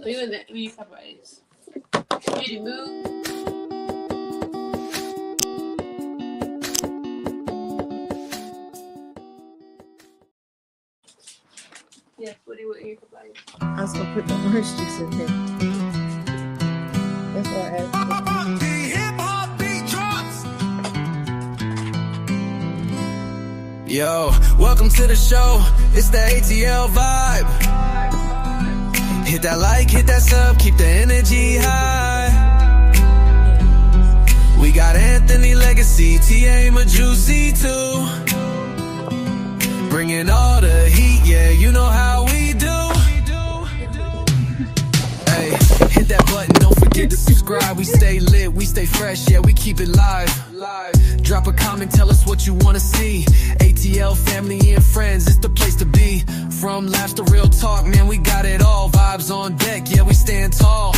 We talk about this. Ready to move? Yeah, what do you want in your cup of ice? I was gonna put the orange juice in here. That's why I asked. The hip hop beat drops. Yo, welcome to the show. It's the ATL vibe. Hit that like, hit that sub, keep the energy high. We got Anthony Legacy, TA Majuicy too. Bringing all the heat, yeah, you know how we do. Hey, hit that button, don't forget to subscribe. We stay lit, we stay fresh, yeah, we keep it live. Drop a comment, tell us what you wanna see. ATL Family and Friends, it's the place to be. From laughs to real talk, man, we got it all. Vibes on deck, yeah, we stand tall.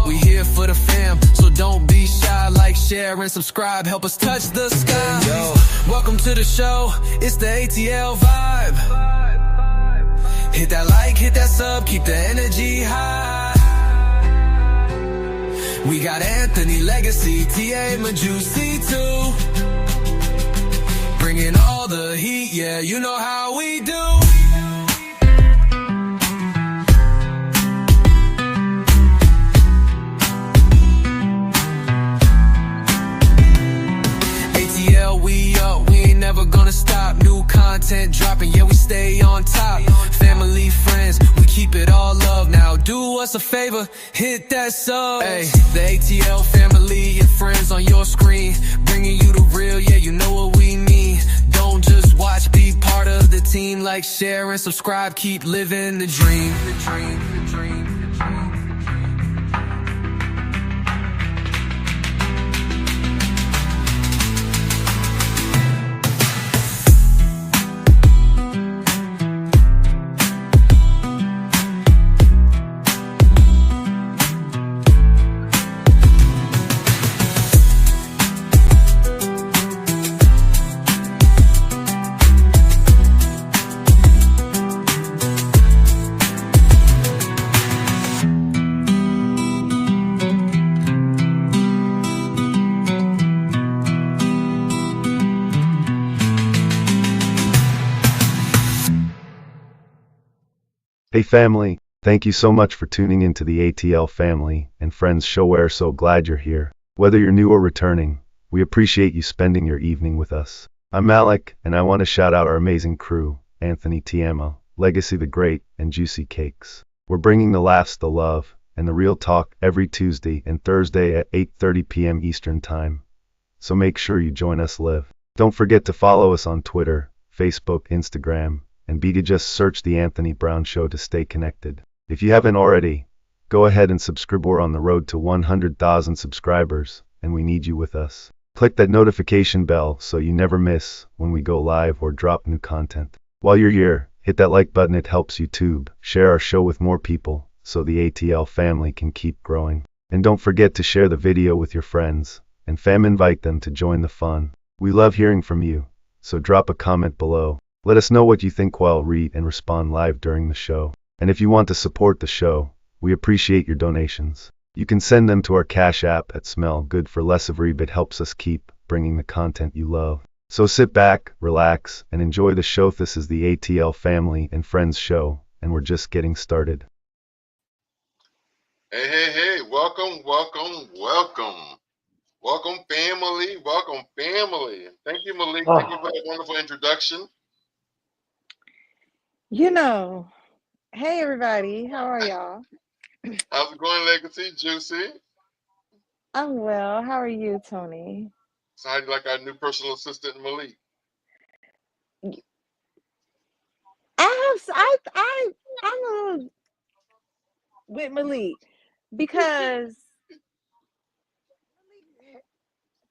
We here for the fam, so don't be shy. Like, share, and subscribe, help us touch the sky. Yo, welcome to the show, it's the ATL vibe. Hit that like, hit that sub, keep the energy high. We got Anthony Legacy, TA Majuicy too. Bringing all the heat, yeah, you know how we do. ATL, we up, we ain't never gonna stop. New content dropping, yeah, we stay on top. Family, friends, we keep it all love. Now do us a favor, hit that sub. Hey, the ATL Family and Friends on your screen, bringing you the real, yeah, you know what we mean. Don't just watch, be part of the team. Like, share, and subscribe, keep living the dream. The dream, the dream, the dream. Hey family, thank you so much for tuning into the ATL Family and Friends show. We're so glad you're here. Whether you're new or returning, we appreciate you spending your evening with us. I'm Malik, and I want to shout out our amazing crew, Anthony Tiama, Legacy the Great, and Juicy Cakes. We're bringing the laughs, the love, and the real talk every Tuesday and Thursday at 8:30 p.m. Eastern Time. So make sure you join us live. Don't forget to follow us on Twitter, Facebook, Instagram, and be to just search The Anthony Brown Show to stay connected. If you haven't already, go ahead and subscribe. We're on the road to 100,000 subscribers, and we need you with us. Click that notification bell so you never miss when we go live or drop new content. While you're here, hit that like button, it helps YouTube. Share our show with more people so the ATL family can keep growing. And don't forget to share the video with your friends, and invite them to join the fun. We love hearing from you, so drop a comment below. Let us know what you think while read and respond live during the show. And if you want to support the show, we appreciate your donations. You can send them to our Cash App at Smell Good for less of it helps us keep bringing the content you love. So sit back, relax, and enjoy the show. This is the ATL Family and Friends show, and we're just getting started. Hey, hey, hey, welcome, welcome, welcome. Welcome, family. Welcome, family. Thank you, Malik. Thank you for that wonderful introduction. You know, hey everybody, how are y'all? How's it going, Legacy? Juicy? I'm well. How are you, Tony? So how do you like our new personal assistant, Malik? I'm a little with Malik because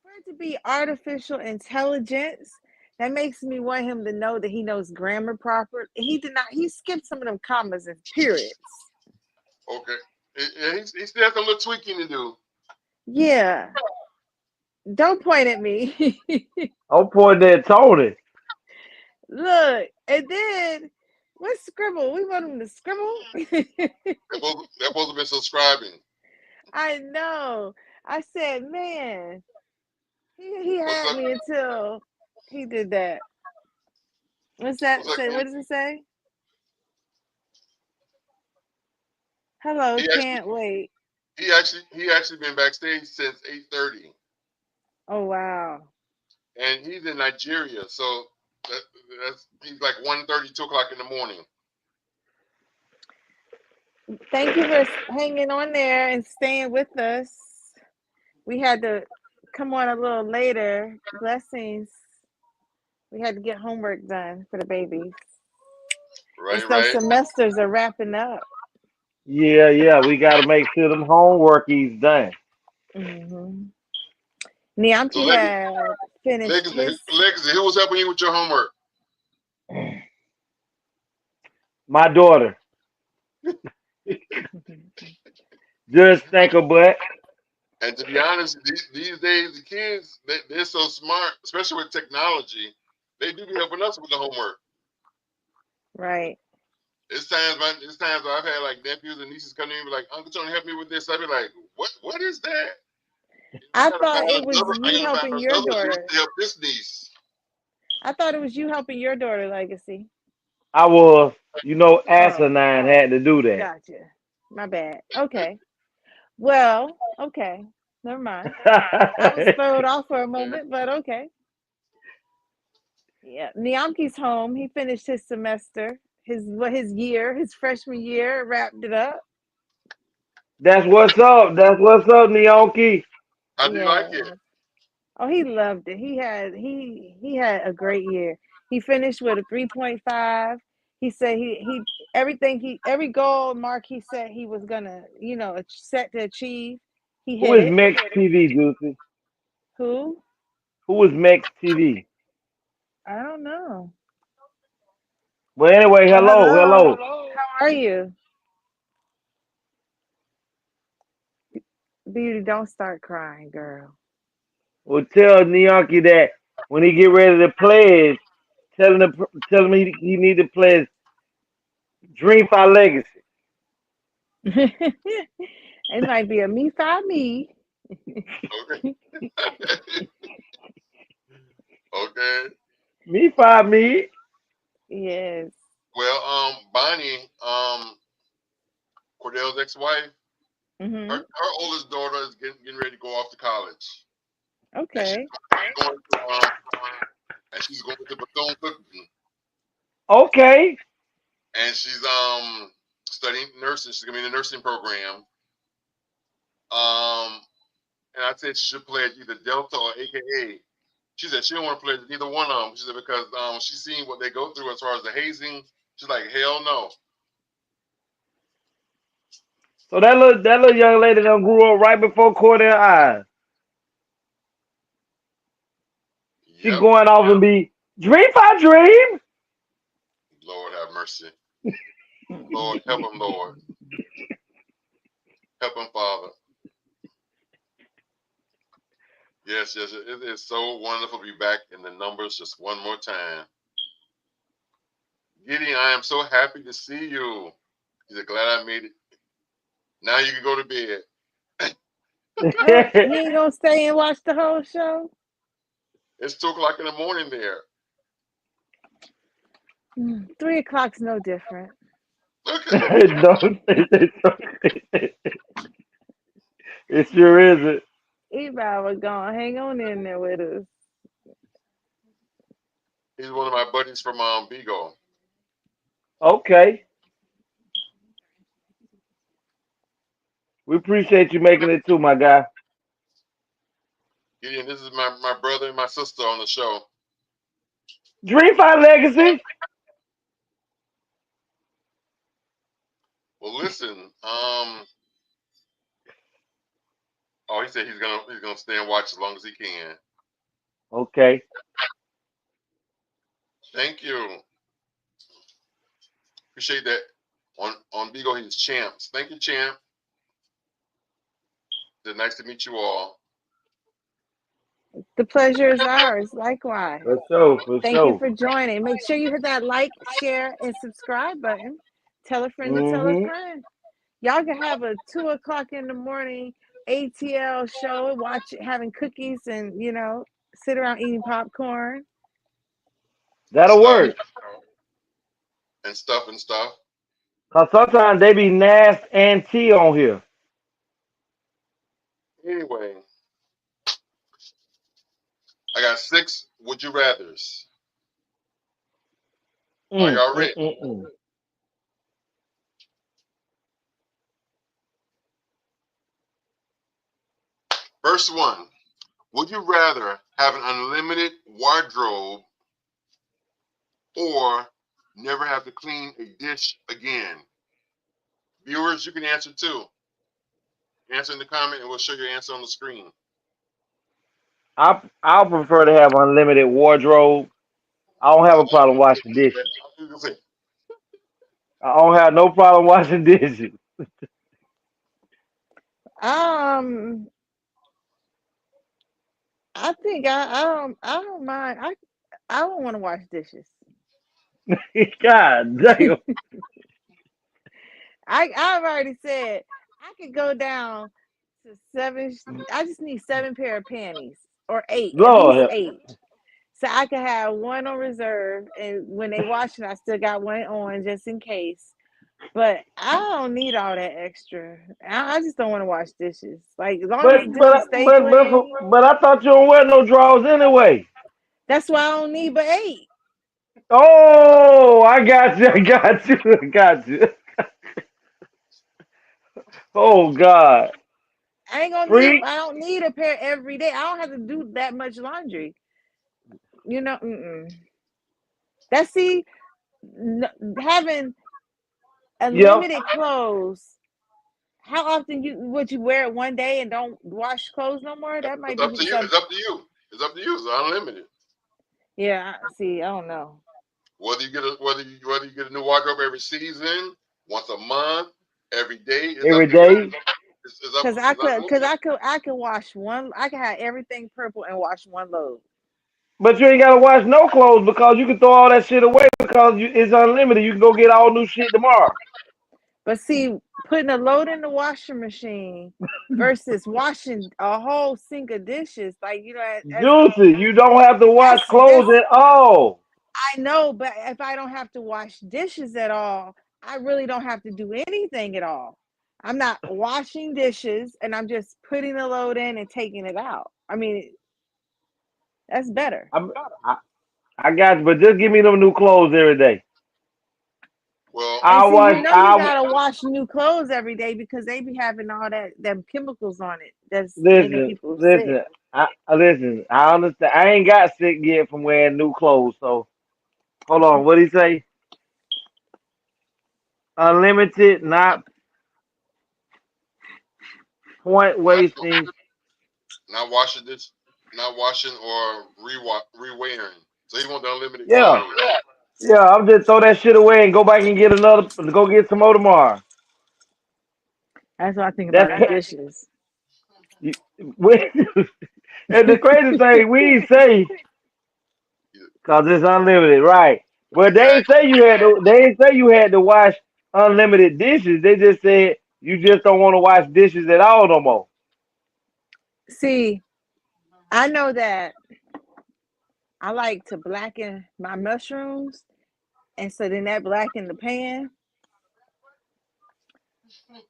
for it to be artificial intelligence, that makes me want him to know that he knows grammar proper. He skipped some of them commas and periods. Okay. He still has a little tweaking to do. Yeah. Don't point at me. I'm pointing at Tony. Look, and then what's scribble? We want him to scribble. That supposed to and subscribing. I know. I said, man, he What's had up? me until he did that. What's that What's up, say? Ken? What does it say? Hello, He actually can't wait. he actually been backstage since 8:30, Oh wow. and he's in Nigeria, so that, that's he's like 1:30, 2 o'clock in the morning. Thank you for hanging on there and staying with us. We had to come on a little later. Blessings. We had to get homework done for the babies. And Right, so right. semesters are wrapping up. Yeah. We got to make sure them homework is done. Mm-hmm. So Niamki had finished his. Legacy, who was helping you with your homework? My daughter, just think of butt. And to be honest, these days the kids they're so smart, especially with technology. They do be helping us with the homework. Right. It's times where I've had like nephews and nieces come to me and be like, Uncle Tony, help me with this. I'd be like, what is that? I I gotta thought find it was another. I you gotta find helping your another niece daughter. to help this niece. I thought it was you helping your daughter, Legacy. I was, Oh, asinine had to do gotcha. My bad. Okay. Well, okay. Never mind. I was that. thrown off for a moment, but okay. Yeah. Niamki's home. He finished his semester, his freshman year, wrapped it up. That's what's up. That's what's up, Neonki. I do like Yeah. it. Oh, he loved it. He had a great year. He finished with a 3.5. He said every goal mark he said he was gonna, set to achieve, he Who hit is it. Mex TV, Juicy? Who? Who is Mex TV? I don't know. Well, anyway, Oh, hello. hello. How are you? Beauty, don't start crying, girl. Well, tell Neonki that when he get ready to pledge, tell him he need to pledge Dream for Legacy. It might be a me five me. Okay. Okay. Me find me. Yes. Well, Bonnie, Cordell's ex-wife, her, Mhm. her oldest daughter is getting ready to go off to college, and Okay. going to um, she's going to Bethune-Cookman, Okay. and she's studying nursing. She's gonna be in the nursing program. Um, and I said she should pledge either Delta or AKA. She said she don't want to pledge either one of them. She said because she's seen what they go through as far as the hazing. She's like, hell no. So that little young lady done grew up right before Cordell eyes. She Yep. going off and be Dream for Dream. Lord have mercy. Lord help him, Lord. Help him, Father. Yes. It is so wonderful to be back in the numbers just one more time. Gideon, I am so happy to see you. He said, glad I made it. Now you can go to bed. What? He ain't gonna stay and watch the whole show? It's 2 o'clock in the morning there. 3 o'clock's no different. Okay. Don't say that. It sure isn't. Eva was gonna hang on in there with us. He's one of my buddies from Bigo. Okay. We appreciate you making it too, my guy. Gideon, this is my brother and my sister on the show. Dream for Legacy. Well, listen. Oh, he said he's gonna stay and watch as long as he can. Okay. Thank you. Appreciate that. On Bigo, he's Champs. Thank you, Champ. It's nice to meet you all. The pleasure is ours. Likewise. For sure. For Thank you sure. for joining. Make sure you hit that like, share, and subscribe button. Tell a friend to tell a Mm-hmm. friend. y'all can have a 2 o'clock in the morning ATL show, watch having cookies and sit around eating popcorn. and That'll stuff work. and stuff. Cause sometimes they be Nas and T on here. Anyway, I got 6 would you rather's. Are Mm, y'all mm, ready? mm, mm. First one. Would you rather have an unlimited wardrobe or never have to clean a dish again? Viewers, you can answer too. Answer in the comment and we'll show your answer on the screen. I'll prefer to have unlimited wardrobe. I don't have a problem washing dishes. I don't have no problem washing dishes. Um, I think I don't mind. I don't want to wash dishes. God damn. I've already said I could go down to seven. I just need 7 pair of panties or 8, at least Lord, 8. So I could have one on reserve, and when they wash it, I still got one on just in case. But I don't need all that extra. I just don't want to wash dishes. Like as long as but the dishes but stay but but clean, but I thought you don't wear no drawers anyway. that's why I don't need but 8. Oh, I got you. I got you. I got you. Oh God, I ain't gonna need. freak. I don't need a pair every day. I don't have to do that much laundry. Mm-mm. That's see, having Yep. unlimited clothes. How often would you wear it one day and don't wash clothes no more? That It's might up be to you. some. It's up to you. It's up to you. It's unlimited. Yeah, see, I don't know. Whether you get a new wardrobe every season, once a month, every day, it's up Every to you. day. Cause I could wash one. I could have everything purple and wash one load. But you ain't gotta wash no clothes because you can throw all that shit away because it's unlimited. You can go get all new shit tomorrow. But see, putting a load in the washing machine versus washing a whole sink of dishes, like as Juicy, you don't have to wash clothes that's at all. I know, but if I don't have to wash dishes at all, I really don't have to do anything at all. I'm not washing dishes and I'm just putting the load in and taking it out. I mean, that's better. I, I, I got you, but just give me them new clothes every day. Well, And I see, wash. you gotta wash new clothes every day because they be having all that them chemicals on it that's making Listen, people sick. listen. Listen. I understand. I ain't got sick yet from wearing new clothes. So hold on. What he say? Unlimited, not point not wasting. not washing this, not washing or re-wearing. So you want the unlimited Yeah, clothes. yeah. I'm just throw that shit away and go back and get another. Go get some more tomorrow. That's what I think That's about the dishes. you, we, and the crazy thing we ain't say because it's unlimited, right? But they ain't Exactly. say you had to. They ain't say you had to wash unlimited dishes. They just said you just don't want to wash dishes at all no more. See, I know that I like to blacken my mushrooms, and so then that blacken the pan.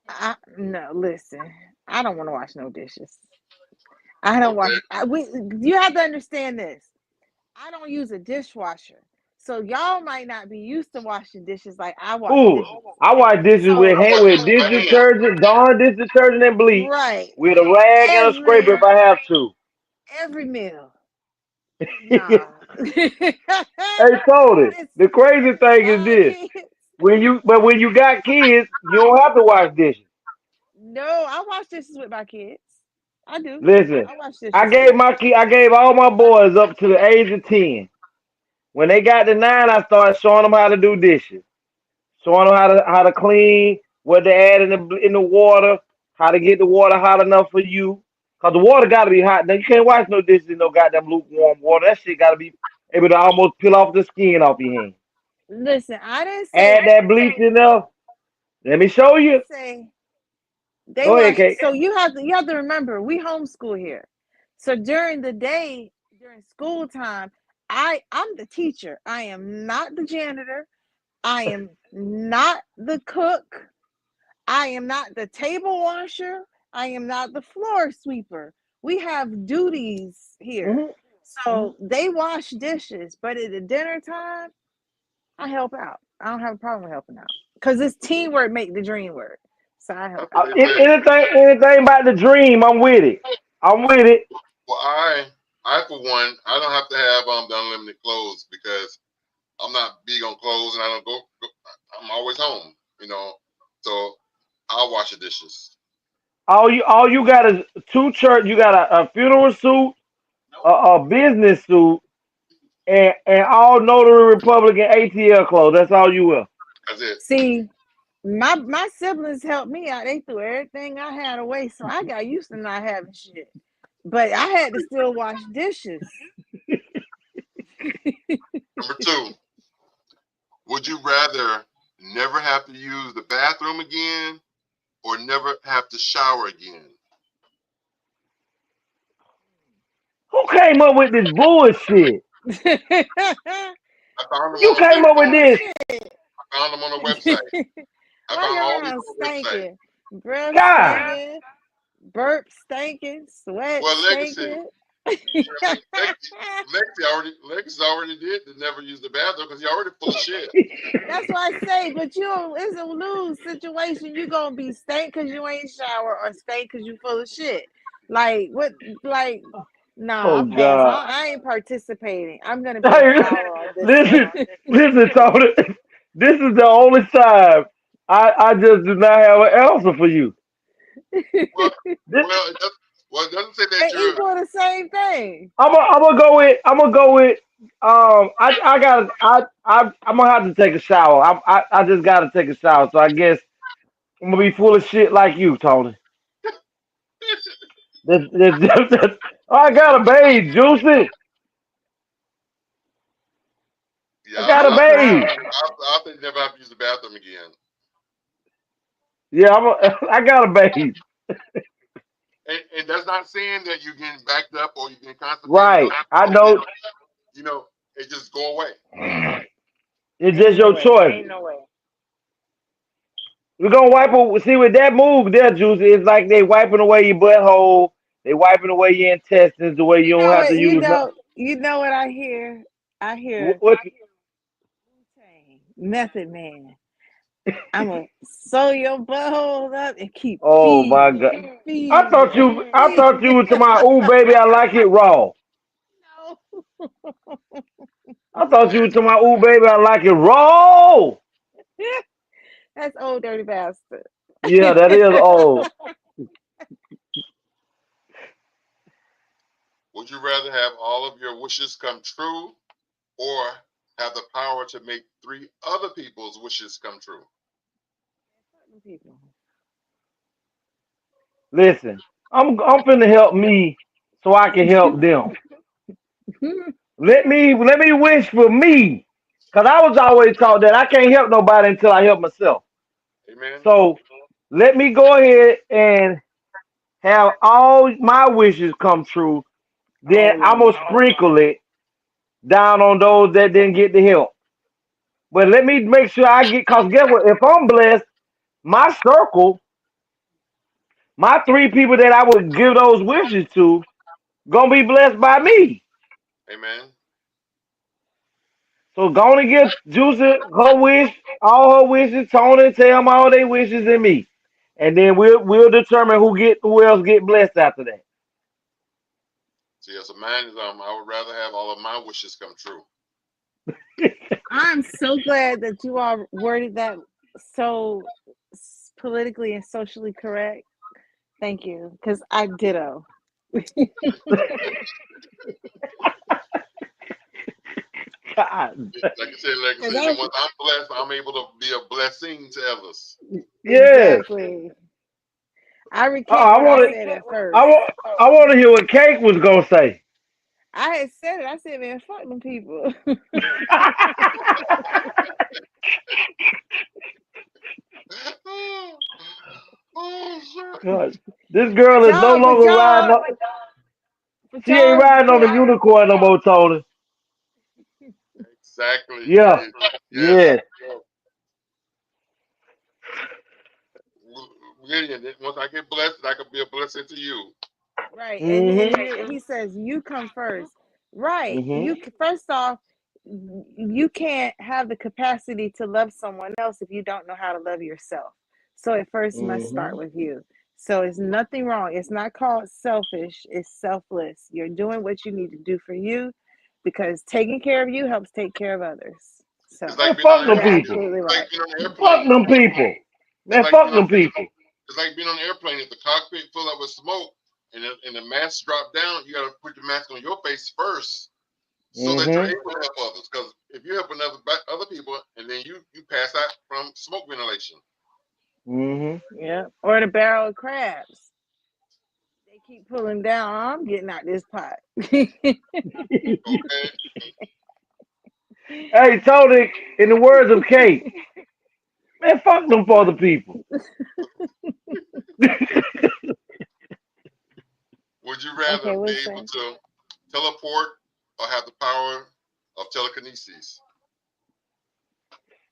I no listen. I don't want to wash no dishes. I don't wash. Okay. You have to understand this. I don't use a dishwasher, so y'all might not be used to washing dishes like I wash Ooh, dishes. I wash dishes with I So hand wash with dishes dish by hand. detergent, Dawn dish detergent and bleach, right, with a rag and a scraper if every I have to. every meal. Hey, Nah. Listen, Tony, the crazy with thing is all this: kids. when you got kids, you don't have to wash dishes. No, I wash dishes with my kids. I do. Listen, I wash dishes too. I gave all my boys up to the age of 10. When they got to 9, I started showing them how to do dishes, showing them how to clean, what to add in the water, how to get the water hot enough for you. Cause the water gotta be hot. Now you can't wash no dishes in no goddamn lukewarm water. That shit gotta be able to almost peel off the skin off your hand. Listen, I didn't say Add that bleach in there. Let me show I you. didn't say They Go ahead, wash. Kate. So you have to remember we homeschool here. So during the day, during school time, I'm the teacher. I am not the janitor. I am not the cook. I am not the table washer. I am not the floor sweeper. We have duties here. Mhm. So they wash dishes, but at the dinner time, I help out. I don't have a problem with helping out because it's teamwork make the dream work. So I help That's what out. they say. Anything about the dream, I'm with it. I'm with it. Well, I for one, I don't have to have the unlimited clothes because I'm not big on clothes and I don't go. I'm always home, So I'll wash the dishes. All you got is two church. You got a funeral suit, a business suit, and all notary Republican ATL clothes. That's all you wear. That's it. See, my siblings helped me out. They threw everything I had away, so I got used to not having shit. But I had to still wash dishes. Number two, would you rather never have to use the bathroom again or never have to shower again? Who came up with this bullshit? I found them You on came up with this, I found them on the website. I Walking found all these around on the website. stinking, breath God. stinking, burp stinking, sweat Well, Legacy, stinking. I mean, Legacy already did to never use the bathroom because he already full of shit. That's why I say, but it's a lose situation. You gonna be stank because you ain't shower or stank because you full of shit. Like what? Like nah, Oh I'm passing. God. I ain't participating. I'm gonna be a Hey, follower on this listen, one. listen, Tony. This is the only time I just do not have an answer for you. Well, This, it doesn't say that They you're. equal the same thing. I got I'm gonna have to take a shower. I just gotta take a shower. So I guess I'm gonna be full of shit like you, Tony. I gotta bathe, Juicy. Yeah, I gotta No bathe. problem. I think never have to use the bathroom again. Yeah, I gotta bathe. And that's not saying that you're getting backed up or you're getting constipated. Right. I Something that know it just go away. it's Ain't just no your way. choice. Ain't no way. We're gonna see with that move there, Juicy, it's like they wiping away your butthole, they wiping away your intestines the way you You don't know have to what? You use know. You know what I hear? I hear what Wu-Tang, Method Man. I'm gonna sew your butthole up and keep oh my feeding god. it and feeding it and I feeding thought you were to my ooh it. baby, I like it raw. No. I thought you were to my ooh baby, I like it raw. That's old dirty bastard. Yeah, that is old. Would you rather have all of your wishes come true or have the power to make 3 other people's wishes come true? People. Listen, I'm finna help me so I can help them. Let me wish for me. Cause I was always taught that I can't help nobody until I help myself. Amen. So let me go ahead and have all my wishes come true. Then All I'm of gonna them. sprinkle it down on those that didn't get the help. But let me make sure I get. Cause guess what? If I'm blessed, my circle, my 3 people that I would give those wishes to, gonna be blessed by me. Amen. So gonna give Juicy her wish, all her wishes. Tony tell them all their wishes and me, and then we'll determine who else get blessed after that. So yes, mine is I would rather have all of my wishes come true. I'm so glad that you all worded that so politically and socially correct. Thank you, because I ditto. God. Like I And said, and that's once I'm blessed, I'm able to be a blessing to others. Yes. exactly. I Oh, recant what I said at I first. want, I want to hear what Cake was gonna say. I had said it. I said, man, fuck them people. Oh, shit. God. This girl is no But longer riding on. but She ain't y'all riding on the can't. unicorn no more, Tony. Exactly. Yeah. Yes. Yes. Gideon, once I get blessed, I can be a blessing to you. Right. And Mm-hmm. he says, you come first. Right. Mm-hmm. First off, you can't have the capacity to love someone else if you don't know how to love yourself. So it first must Mm-hmm. start with you. So it's nothing wrong. It's not called selfish, it's selfless. You're doing what you need to do for you because taking care of you helps take care of others. It's So Man, like being fuck on them you're an people. absolutely it's right. like being on an Fuck airplane. them people. It's Man, like fuck being on them people. it's like being on an airplane. If the cockpit fill up with smoke and the mask drop down, you got to put the mask on your face first, so that you're Mm-hmm. able to help others. Because if you help other people, and then you pass out from smoke ventilation. Mm-hmm. Yeah. Or the barrel of crabs. They keep pulling down. I'm getting out this pot. Okay. Hey, Tony, in the words of Kate, man, fuck them for the people. Would you rather Okay, be what's able that? to teleport or have the power of telekinesis?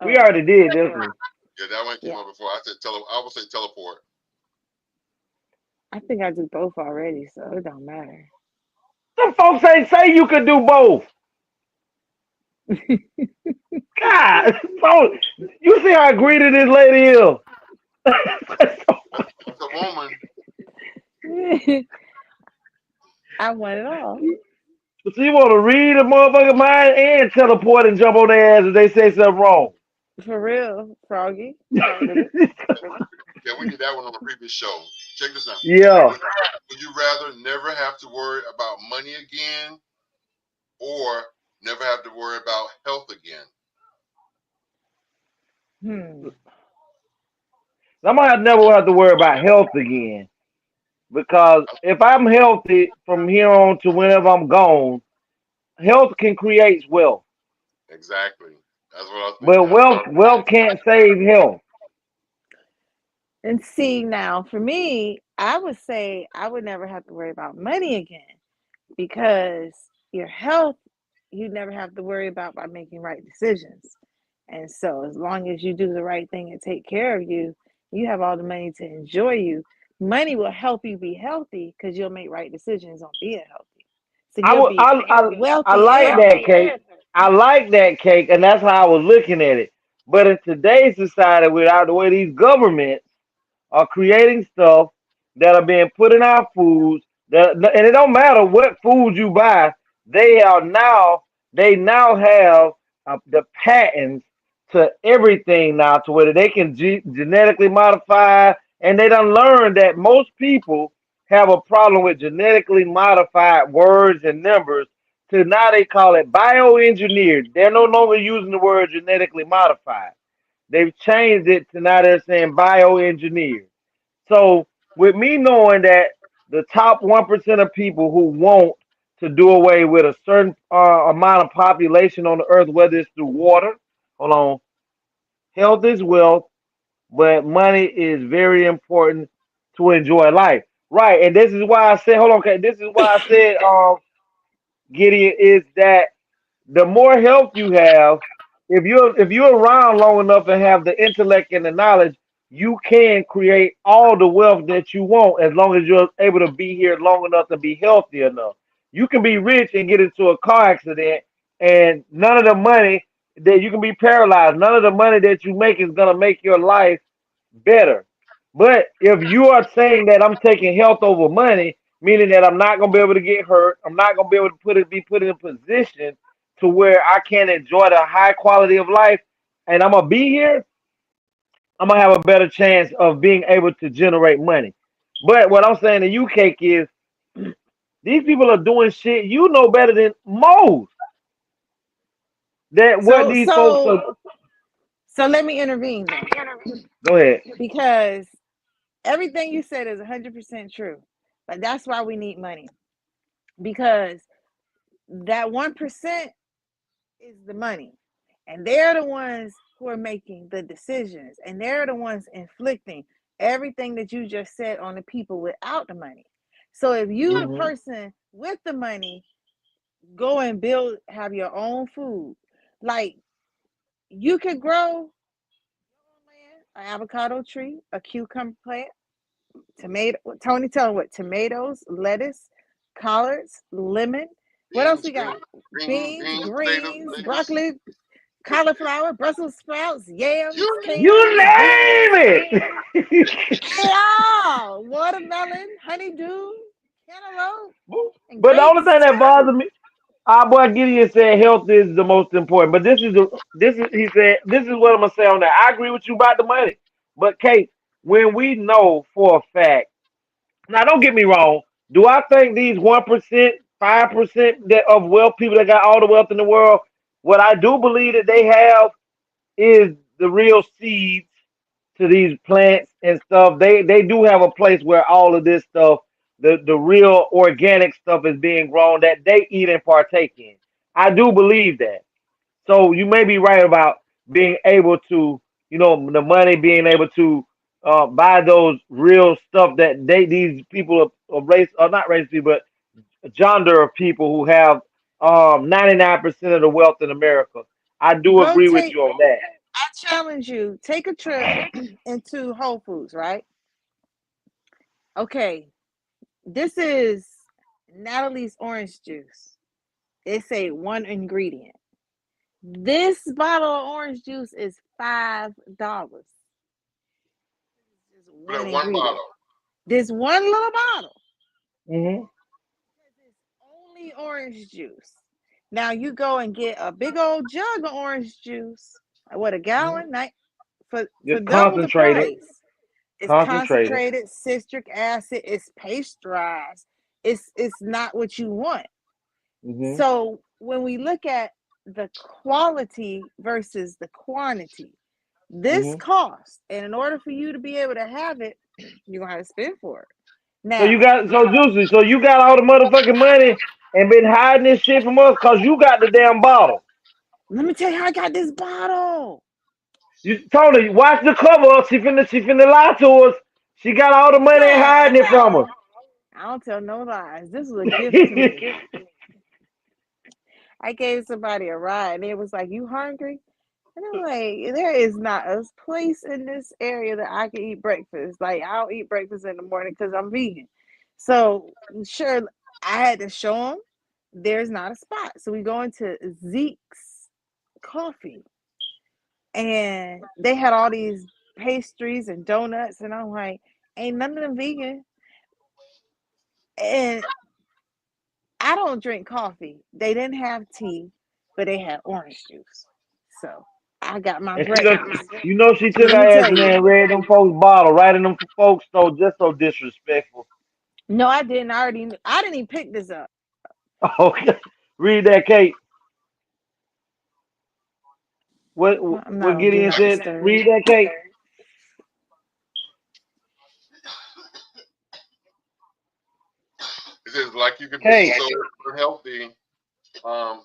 We Oh, already did this one. Yeah, that one came yeah. up before. I would say teleport. I think I do both already, so it don't matter. Some folks ain't say you could do both. God, so you see how greedy this lady is. That's a woman. I want it all. So you want to read a motherfucker mind and teleport and jump on their ass if they say something wrong. For real, Froggy. Yeah, we did that one on the previous show. Check this out. Yeah. Would you rather never have to worry about money again or never have to worry about health again? Hmm. I might never have to worry about health again because if I'm healthy from here on to whenever I'm gone, health can create wealth, Exactly. That's what I was but thinking. wealth can't save health. And see, now for me, I would say I would never have to worry about money again because your health, you never have to worry about by making right decisions. And so, as long as you do the right thing and take care of you, you have all the money to enjoy you. Money will help you be healthy because you'll make right decisions on being healthy. So I you'll would, be I wealthy like and that healthy. cake. I like that cake, and that's how I was looking at it. But in today's society, without the way these governments are creating stuff that are being put in our foods. And it don't matter what food you buy, they are now they now have the patents to everything now to where they can genetically modify, and they done learned that most people have a problem with genetically modified words and numbers. So now they call it bioengineered. They're no longer using the word genetically modified. They've changed it to now they're saying bioengineered. So with me knowing that the top 1% of people who want to do away with a certain amount of population on the earth, whether it's through water, hold on, health is wealth, but money is very important to enjoy life. Right, and this is why I said, hold on, okay, this is why I said, Gideon, is that the more health you have, if you're around long enough and have the intellect and the knowledge, you can create all the wealth that you want as long as you're able to be here long enough to be healthy enough. You can be rich and get into a car accident, and none of the money that you can be paralyzed. None of the money that you make is gonna make your life better. But if you are saying that I'm taking health over money, meaning that I'm not gonna be able to get hurt, I'm not gonna be able to be put in a position to where I can enjoy the high quality of life, and I'm gonna be here, I'm gonna have a better chance of being able to generate money. But what I'm saying to you, Cake, is these people are doing shit you know better than most. That what So, these folks so, are. so let me intervene then, Go ahead. because everything you said is 100% true. But that's why we need money, because that 1% is the money, and they're the ones who are making the decisions, and they're the ones inflicting everything that you just said on the people without the money. So if you, the Hmm. person with the money, go and build, have your own food, like you could grow an avocado tree, a cucumber plant, tomato. Tony, tell them what: tomatoes, lettuce, collards, lemon. What else Beans, we got? Beans, beans, potatoes, greens, lettuce. broccoli, cauliflower, Brussels sprouts, yams, You You cantaloupe, beets. name it. Yeah, watermelon, honeydew, cantaloupe, and But the only thing grapes. that bothers me, our boy Gideon said health is the most important. But this is he said this is what I'm gonna say on that. I agree with you about the money. But Kate, when we know for a fact, now don't get me wrong, do I think these 1%, 5% that of wealth people that got all the wealth in the world, what I do believe that they have is the real seeds to these plants and stuff. They do have a place where all of this stuff, the real organic stuff is being grown that they eat and partake in. I do believe that. So you may be right about being able to, the money being able to buy those real stuff that these people of race or not race people, but gender of people who have 99% of the wealth in America. I do Go agree with take. you on that. I challenge you. Take a trip into Whole Foods. Right? Okay. This is Natalie's orange juice. It's a one ingredient. This bottle of orange juice is $5. Just for one that one ingredient. bottle. This one little bottle Hmm. is only orange juice. Now you go and get a big old jug of orange juice. What, a Hmm. gallon? For Just double the concentrated, price. It's concentrated. concentrated citric acid. It's pasteurized. It's not what you want. Hmm. So when we look at the quality versus the quantity, this Hmm. cost, and in order for you to be able to have it, you're gonna have to spend for it. So you Now, got so juicy. So you got all the motherfucking money and been hiding this shit from us because you got the damn bottle. let me tell you how I got this bottle. You Tony, watch the cover. She finna lie to us. She got all the money and hiding it from us. I don't tell no lies. This was a gift to me. I gave somebody a ride, and it was like, "You hungry?" And I'm like, "There is not a place in this area that I can eat breakfast. Like, I don't eat breakfast in the morning because I'm vegan." So sure, I had to show them there's not a spot. So we go into Zeke's Coffee, and they had all these pastries and donuts, and I'm like, "Ain't none of them vegan." And I don't drink coffee. They didn't have tea, but they had orange juice. So I got my And she done, breakfast. she took Let me her ass tell in there you. and read them folks' bottle, right in them folks so just so disrespectful. No, I didn't. I already knew. I didn't even pick this up. Okay, read that, Kate. What Well, I'm not what on Do Gideon Not said? Disturb. Read that, Kate. It says like you can be Kate. so healthy um,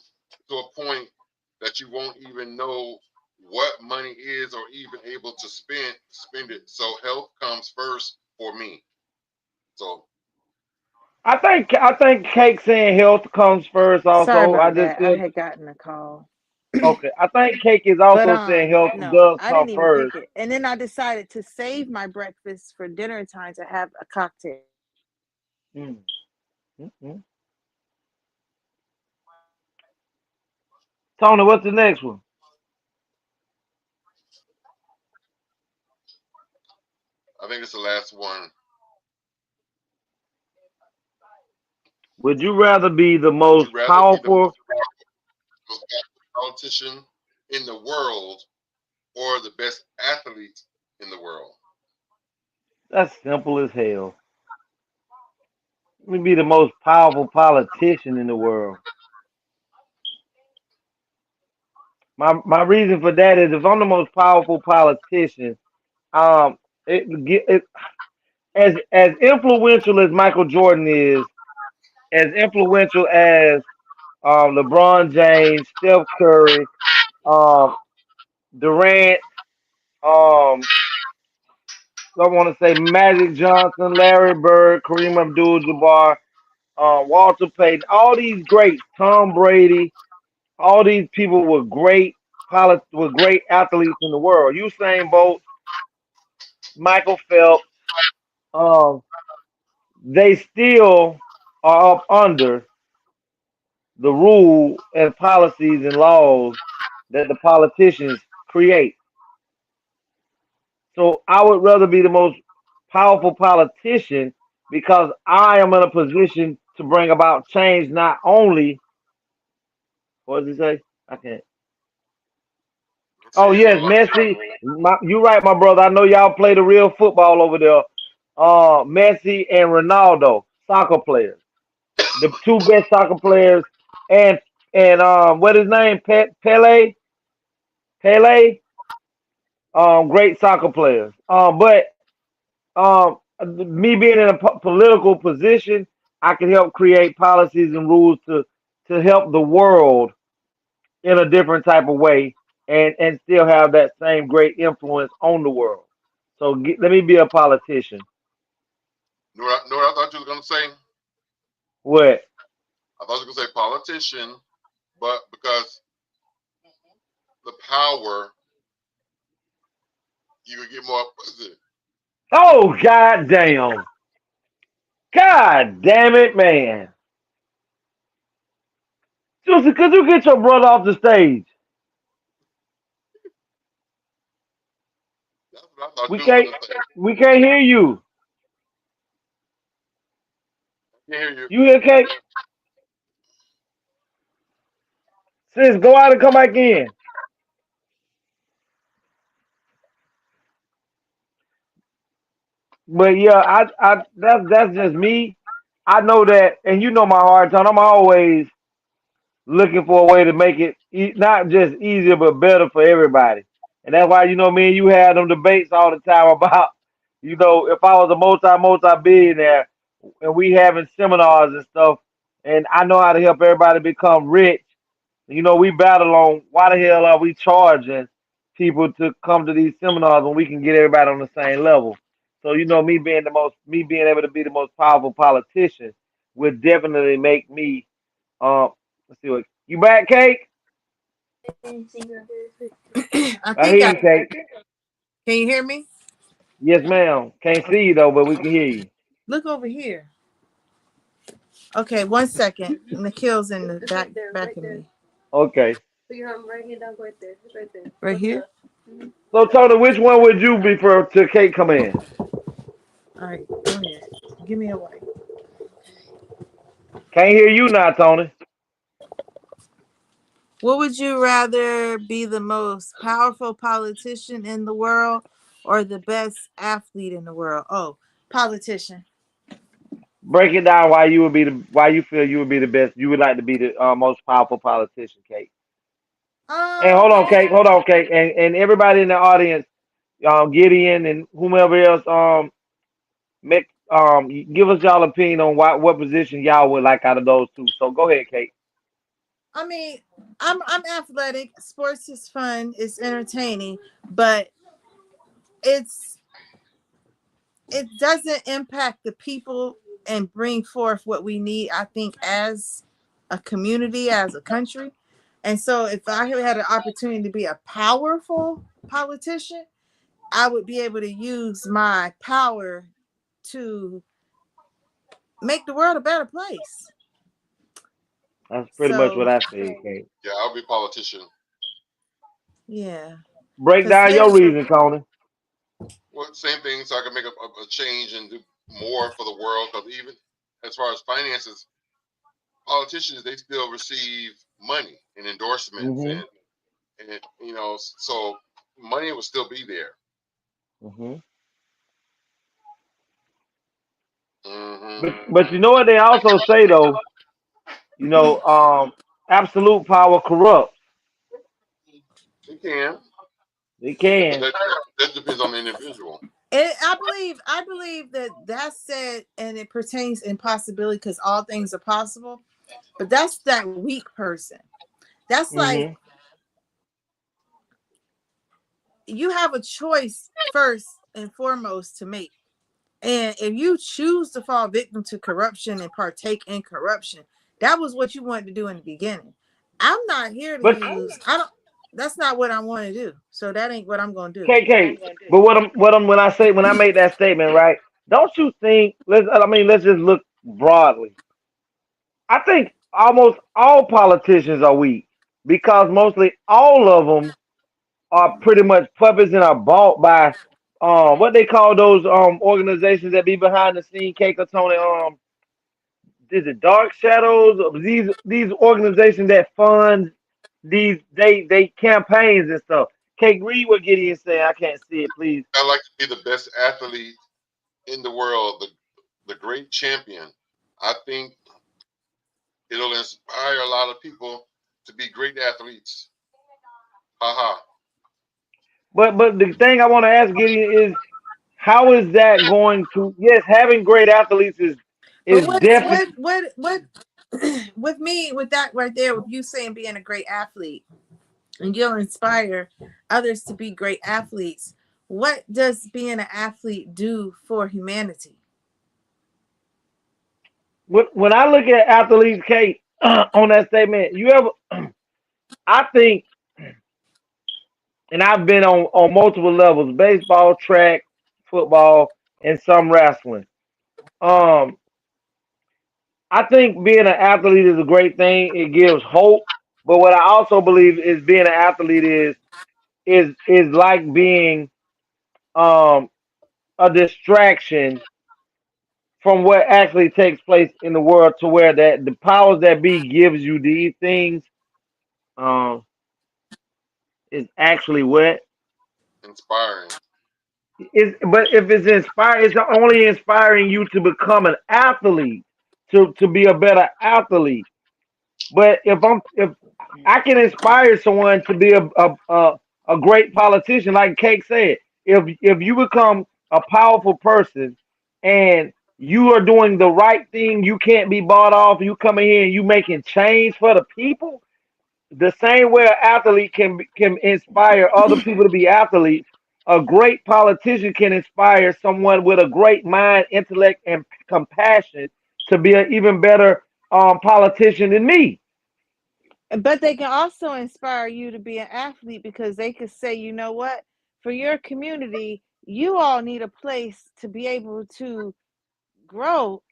to a point that you won't even know what money is or even able to spend it. So health comes first for me. So I think Kate saying health comes first. Sorry Also, I about just that. I feel had gotten a call. okay. I think Cake is But also saying health no, does I come didn't even first. pick it. And then I decided to save my breakfast for dinner time to have a cocktail. Mm. Mm-mm. Tony, what's the next one? I think it's the last one. Would you rather be the Would you most rather be the powerful? most politician in the world or the best athlete in the world? That's simple as hell. Let me be the most powerful politician in the world. My reason for that is if I'm the most powerful politician, um, it as influential as Michael Jordan is, as influential as LeBron James, Steph Curry, um, Durant, um, I want to say Magic Johnson, Larry Bird, Kareem Abdul-Jabbar, Walter Payton, all these greats, Tom Brady, all these people were were great athletes in the world. Usain Bolt, Michael Phelps, um, they still are up under the rule and policies and laws that the politicians create. So I would rather be the most powerful politician because I am in a position to bring about change not only, what does he say? I can't. Let's Oh see, yes, like, Messi. You right, my brother. I know y'all play the real football over there. Messi and Ronaldo, soccer players, the two best soccer players, and what his name? Pele. Great soccer players. But me being in a political position, I can help create policies and rules to help the world in a different type of way, and still have that same great influence on the world. So let me be a politician. know what I thought you were gonna say? What? I thought you were gonna say politician, but because the power, you would get more. Oh god damn! God damn it, man! Juicy, could you get your brother off the stage? That's what I thought We you was can't gonna say. we can't hear you. I can hear you. You hear Kate? Sis, go out and come back in. But yeah, that's just me. I know that, and you know my hard time. I'm always looking for a way to make it not just easier but better for everybody. And that's why me and you had them debates all the time about if I was a multi billionaire and we having seminars and stuff, and I know how to help everybody become rich. We battle on why the hell are we charging people to come to these seminars when we can get everybody on the same level. So me being able to be the most powerful politician would definitely make me let's see what you back, Cake? I I think hear I you, Cake. can you hear me? Yes, ma'am. Can't see you though, but we can hear you. Look over here. Okay, 1 second. Nikhil's in the back of me. Okay. Put your arm right here down, right there. Right there. Right here? So Tony, which one would you prefer to Cake come in? All right, go ahead. Give me a wipe. Can't hear you now, Tony. What would you rather be, the most powerful politician in the world or the best athlete in the world? Oh, politician. Break it down why you feel you would be the best. You would like to be the most powerful politician, Cake. And hold on, Well, Cake. Hold on, Cake. And everybody in the audience, Gideon and whomever else, make give us y'all opinion on what position y'all would like out of those two. So go ahead, Kate. I mean, I'm athletic. Sports is fun. It's entertaining, but it's it doesn't impact the people and bring forth what we need, I think, as a community, as a country. And so if I had an opportunity to be a powerful politician, I would be able to use my power to make the world a better place. That's pretty much So what I say, Kate. Yeah, I'll be a politician. yeah, Break because down your there's reason, Tony. Well, same thing, so I can make a change and do more for the world. Because even as far as finances, politicians they still receive money and endorsements, hmm and so money will still be there. hmm Hmm. But you know what they also say though. Absolute power corrupts. It can, It but can. that depends on the individual. I believe that that's said, and it pertains in possibility because all things are possible. But that's that weak person. That's like hmm you have a choice first and foremost to make. And if you choose to fall victim to corruption and partake in corruption, that was what you wanted to do in the beginning. I'm not here to But use. I don't. That's not what I want to do. So that ain't what I'm gonna do. KK, but when I say when I make that statement, right? Don't you think? Let's just look broadly. I think almost all politicians are weak because mostly all of them are pretty much puppets and are bought by what they call those organizations that be behind the scene. Cake or Tony, is it Dark Shadows? These organizations that fund they campaigns and stuff. Cake, read what Gideon said. I can't see it, please. I like to be the best athlete in the world, the great champion. I think it'll inspire a lot of people to be great athletes. Haha. But the thing I want to ask Gideon is, how is that going to? Yes, having great athletes But is definitely. what with me with that right there, with you saying being a great athlete and you'll inspire others to be great athletes, what does being an athlete do for humanity? When I look at athletes, Kate, on that statement, you ever? I think, and I've been on multiple levels: baseball, track, football, and some wrestling. Um, I think being an athlete is a great thing. It gives hope. But what I also believe is being an athlete is like being um a distraction from what actually takes place in the world, to where that the powers that be gives you these things um is actually what Inspiring. is. But if it's inspired, it's only inspiring you to become an athlete, to be a better athlete. But if I can inspire someone to be a great politician, like Cake said, if you become a powerful person and you are doing the right thing, you can't be bought off. You coming here and you making change for the people. The same way an athlete can inspire other people to be athletes, a great politician can inspire someone with a great mind, intellect, and compassion to be an even better politician than me. But they can also inspire you to be an athlete because they could say, you know what, for your community, you all need a place to be able to grow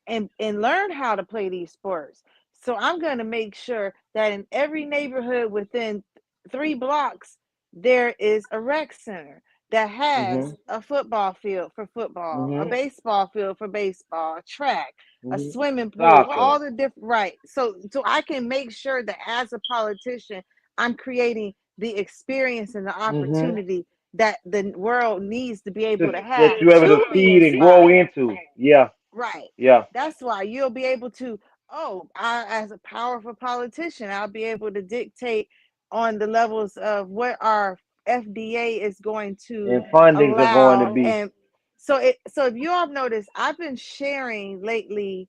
and learn how to play these sports. So I'm going to make sure that in every neighborhood within 3 blocks, there is a rec center that has Hmm. a football field for football, a Hmm. baseball field for baseball, a track, a Hmm. swimming pool, Soccer. all the different, right. So I can make sure that as a politician, I'm creating the experience and the Hmm. opportunity that the world needs to be able to That have you able to to be feed and grow inspired. into. Yeah, Right. yeah. That's why you'll be able to, oh, as a powerful politician, I'll be able to dictate on the levels of what our FDA is going to And fundings are going to allow. be. And so if you all have noticed, I've been sharing lately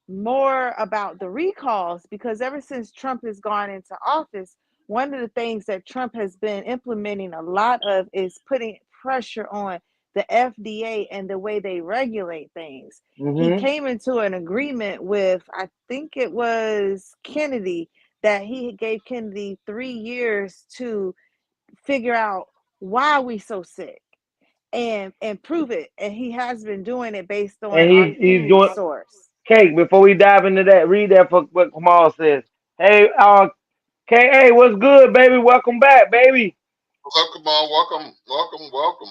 more about the recalls because ever since Trump has gone into office, one of the things that Trump has been implementing a lot of is putting pressure on the FDA and the way they regulate things. He Hmm. came into an agreement with, I think it was Kennedy, that he gave Kennedy 3 years to figure out why we so sick and prove it. And he has been doing it based on And our he's food doing. source. Cake, before we dive into that, read that for what Kamal says. Hey, K.A., what's good, baby? Welcome back, baby. Welcome on, welcome, welcome, welcome.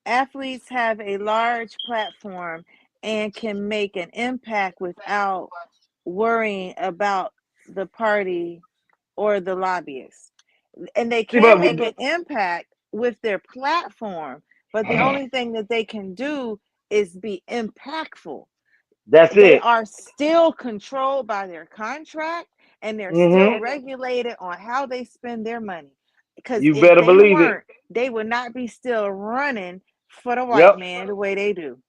Athletes have a large platform and can make an impact without worrying about the party or the lobbyists. And they See, can make an impact with their platform, but the but only thing that they can do is be impactful. that's They it. are still controlled by their contract and they're still Hmm. regulated on how they spend their money. Because You if better they believe it. weren't, they would not be still running for the white Yep. man the way they do.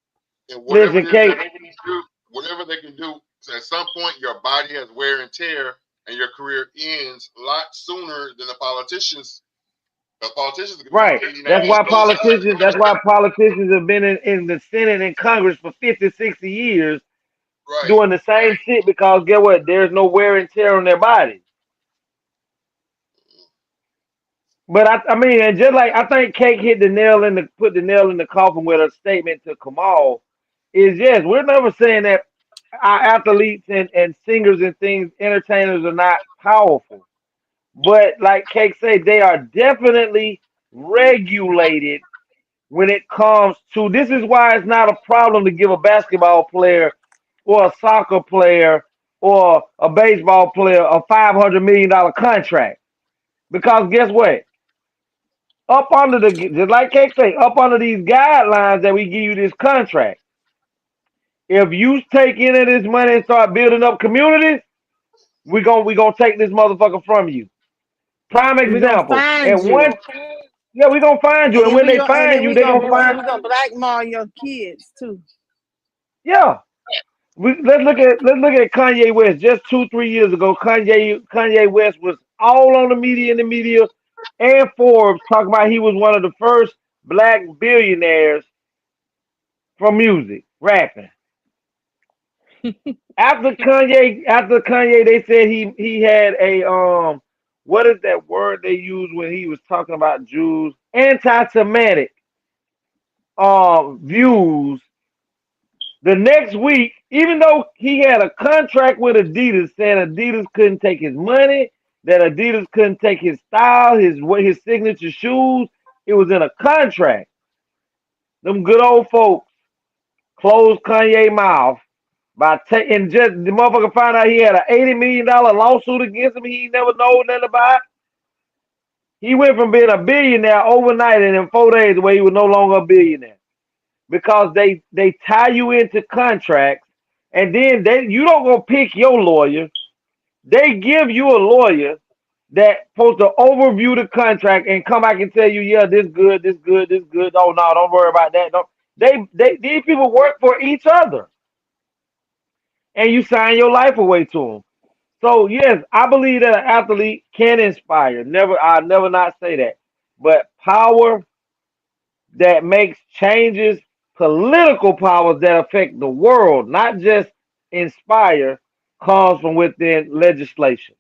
And whatever Listen, it is Kate. that they can do, whatever they can do, so at some point your body has wear and tear, and your career ends a lot sooner than the politicians. But politicians can be Right. 80, 90 That's years why old still politicians. doing That's it. why politicians have been in the Senate and Congress for 50, 60 years Right. doing the same shit because get what? There's no wear and tear on their bodies. But I mean, and just like I think Cake hit the nail in the put the nail in the coffin with a statement to Kamal is yes, we're never saying that our athletes and singers and things, entertainers are not powerful. But like Cake said, they are definitely regulated when it comes to this is why it's not a problem to give a basketball player or a soccer player or a baseball player a $500 million contract. Because guess what? Up under the just like Cake say, up under these guidelines that we give you this contract. If you take any of this money and start building up communities, we gonna take this motherfucker from you. Prime We're gonna example. find At you, one yeah, we gonna find you. And and when we they gonna and find then you, we they gonna gonna find we gonna blackball your kids too. yeah. Let's look at Kanye West. Just 2 3 years ago, Kanye West was all on the media and Forbes talking about he was one of the first black billionaires from music, rapping. After Kanye, they said he had a what is that word they used when he was talking about Jews? Anti-Semitic views. The next week, even though he had a contract with Adidas saying Adidas couldn't take his money, that Adidas couldn't take his style, his signature shoes, it was in a contract. Them good old folks closed Kanye mouth by taking just the motherfucker found out he had an $80 million lawsuit against him. He never know nothing about. He went from being a billionaire overnight, and in 4 days, where he was no longer a billionaire because they tie you into contracts, and then you don't go pick your lawyer. They give you a lawyer that supposed to overview the contract and come back and tell you, yeah, this good, this good, this good. Oh no, don't worry about that. Don't. They these people work for each other, and you sign your life away to them. So yes, I believe that an athlete can inspire. I'll never not say that. But power that makes changes, political powers that affect the world, not just inspire, comes from within legislation.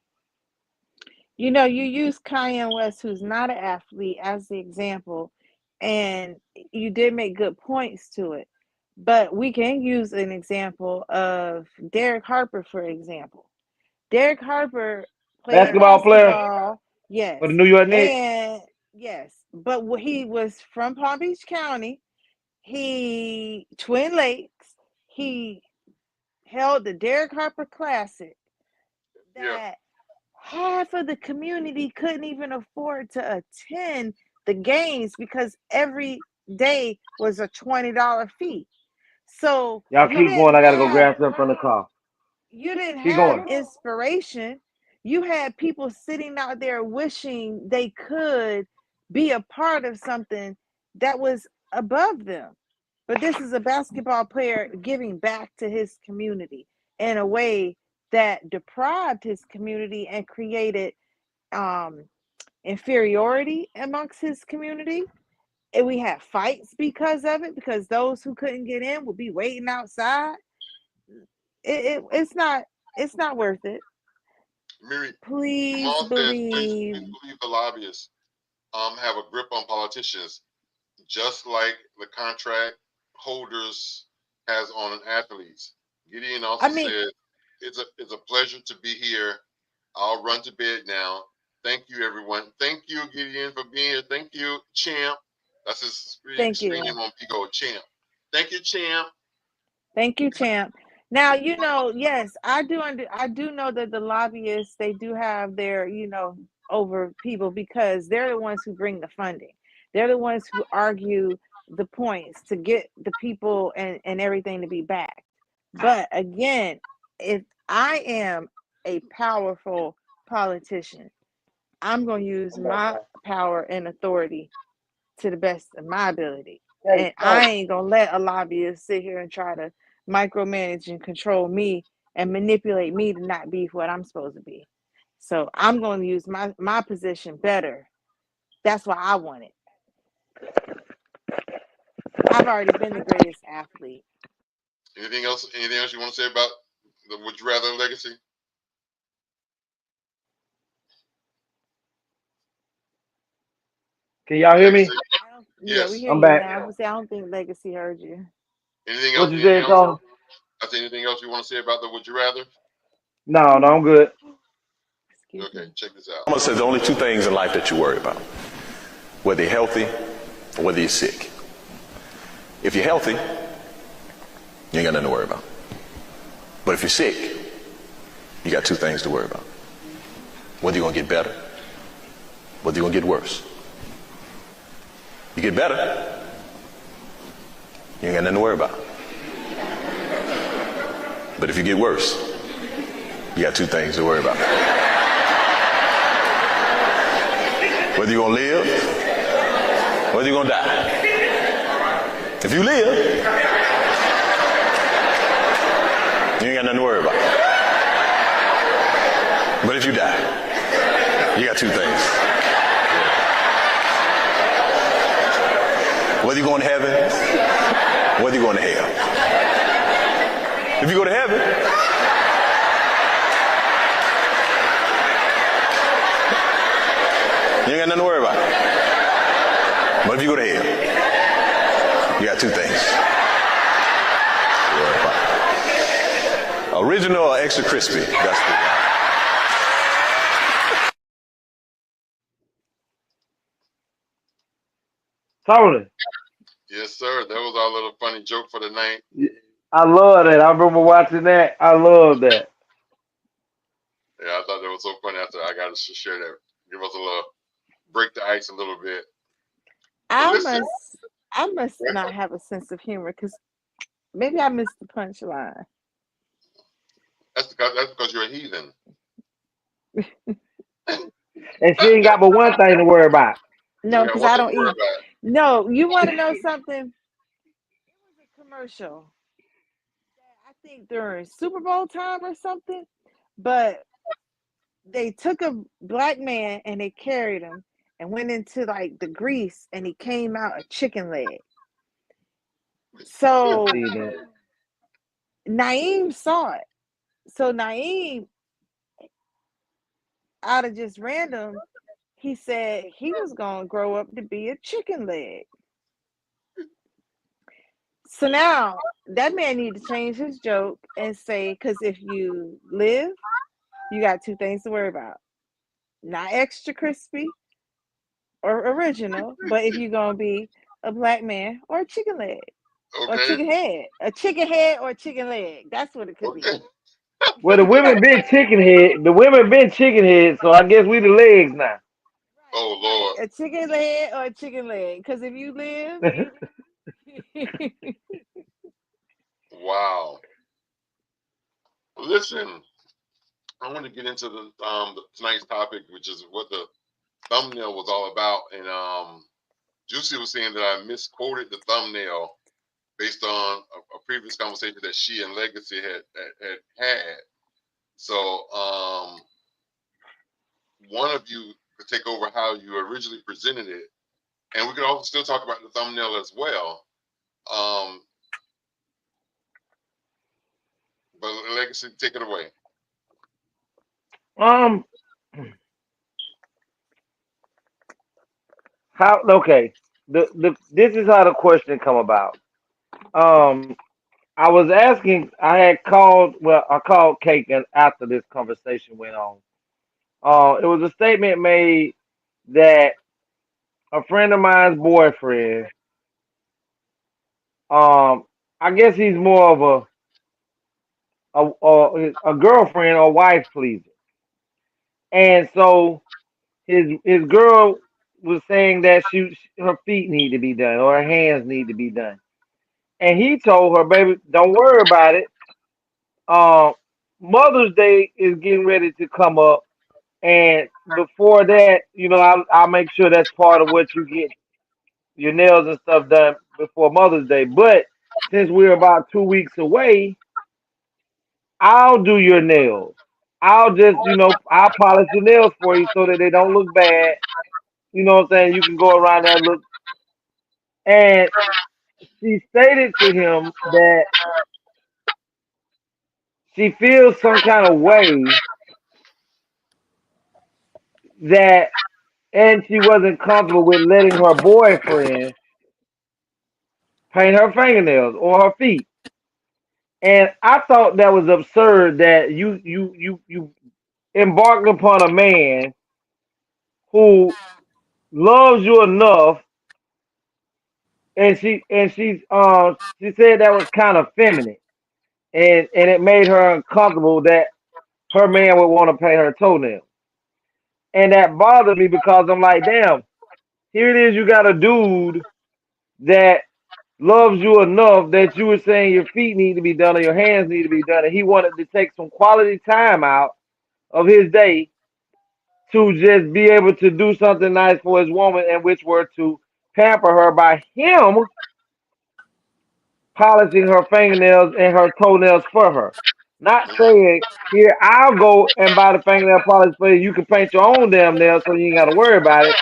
You know, you use Kanye West, who's not an athlete, as the example, and you did make good points to it. But we can use an example of Derek Harper, for example. Derek Harper played Basketball player basketball, for the yes, New York Knicks. and yes, but he was from Palm Beach County. He Twin Lakes. He held the Derek Harper Classic Yeah. that half of the community couldn't even afford to attend the games because every day was a $20 fee. So Y'all keep going. I gotta go grab something from the car. you didn't Keep have going. inspiration. You had people sitting out there wishing they could be a part of something that was above them. But this is a basketball player giving back to his community in a way that deprived his community and created um, inferiority amongst his community. And we had fights because of it, because those who couldn't get in would be waiting outside. It's not worth it. Mary, Please Kamal says, please believe. believe the lobbyists have a grip on politicians, just like the contract holders has on athletes. Gideon I also mean, said, it's a pleasure to be here. I'll run to bed now. Thank you, everyone. Thank you, Gideon, for being here. Thank you, Champ. That's his thank screen you. name on Pico, Champ. Thank you, Champ. Thank you, champ. Now, yes, I do know that the lobbyists, they do have their, over people because they're the ones who bring the funding. They're the ones who argue the points to get the people and everything to be backed. But again, if I am a powerful politician, I'm going to use my power and authority to the best of my ability. Hey, And I ain't gonna let a lobbyist sit here and try to micromanage and control me and manipulate me to not be what I'm supposed to be. So I'm gonna use my position better That's why I want it. I've already been the greatest athlete. Anything else? Anything else you want to say about the Would You Rather legacy? Can y'all hear me? Legacy. Yeah, we Yes. hear I'm you back. now. I don't think Legacy heard you. Anything else? What you Anything said, else? Carl? I say anything else you want to say about the Would You Rather? No, no, I'm good. Excuse Okay, me. check this out. I'm gonna say the only two things in life that you worry about: whether you're healthy or whether you're sick. If you're healthy, you ain't got nothing to worry about. But if you're sick, you got two things to worry about: whether you're gonna get better, whether you're gonna get worse. You get better, you ain't got nothing to worry about. But if you get worse, you got two things to worry about: whether you're gonna live, whether you're gonna die. If you live, you ain't got nothing to worry about. But if you die, you got two things: whether you're going to heaven, whether you're going to hell. If you go to heaven, you ain't got nothing to worry about. But if you go to hell, you got two things to worry about: original or extra crispy. That's the Tony, Yes, sir. That was our little funny joke for the night. I love that. I remember watching that. I love that. Yeah, I thought that was so funny. I said I got to share that. Give us a little break the ice a little bit. But I listen, must I must not have a sense of humor because maybe I missed the punchline. that's because you're a heathen. And she ain't got but one thing to worry about. You No, got because one I thing don't to worry eat. about. No, you want to know something? It was a commercial. I think during Super Bowl time or something, but they took a black man and they carried him and went into like the grease and he came out a chicken leg. I So see that. Naeem saw it. So Naeem, out of just random, he said he was gonna grow up to be a chicken leg. So now that man need to change his joke and say, because if you live, you got two things to worry about. Not extra crispy or original, but if you're gonna be a black man or a chicken leg or Okay. a chicken head or a chicken leg. That's what it could be. Okay. Well, the women been chicken head. The women been chicken head, so I guess we the legs now. Oh Right, Lord. a chicken head or a chicken leg. Because if you live, Wow. Listen, I want to get into tonight's topic, which is what the thumbnail was all about. And Juicy was saying that I misquoted the thumbnail based on a previous conversation that she and Legacy had. So one of you could take over how you originally presented it, and we could also still talk about the thumbnail as well. Um, but Legacy, take it away. um, how? Okay, the this is how the question come about. Um, I was asking. I had called. Well, I called Cake after this conversation went on. It was a statement made that a friend of mine's boyfriend. Um, I guess he's more of a girlfriend or wife pleaser, and so his girl was saying that her feet need to be done or her hands need to be done, and he told her, "Baby, don't worry about it. Um, Mother's Day is getting ready to come up, and before that, I'll make sure that's part of what you get your nails and stuff done before Mother's Day. But since we're about 2 weeks away, I'll do your nails. I'll just, I'll polish your nails for you so that they don't look bad. You know what I'm saying? You can go around there and look. And she stated to him that she feels some kind of way that, and she wasn't comfortable with letting her boyfriend paint her fingernails or her feet. And I thought that was absurd that you embarked upon a man who loves you enough, and she said that was kind of feminine, and it made her uncomfortable that her man would want to paint her toenails. And that bothered me because I'm like, damn, here it is, you got a dude that loves you enough that you were saying your feet need to be done or your hands need to be done, and he wanted to take some quality time out of his day to just be able to do something nice for his woman, and which were to pamper her by him polishing her fingernails and her toenails for her. Not saying, here, I'll go and buy the fingernail polish for you. You can paint your own damn nails so you ain't got to worry about it.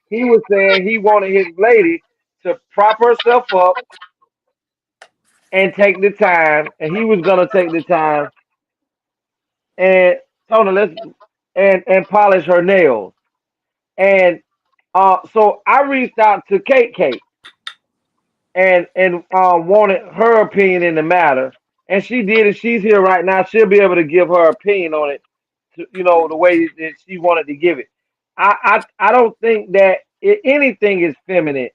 He was saying he wanted his lady to prop herself up and take the time, and he was going to take the time and, Tony, and polish her nails. And so I reached out to Kate and wanted her opinion in the matter, and she did, and she's here right now. She'll be able to give her opinion on it, the way that she wanted to give it. I don't think that anything is feminine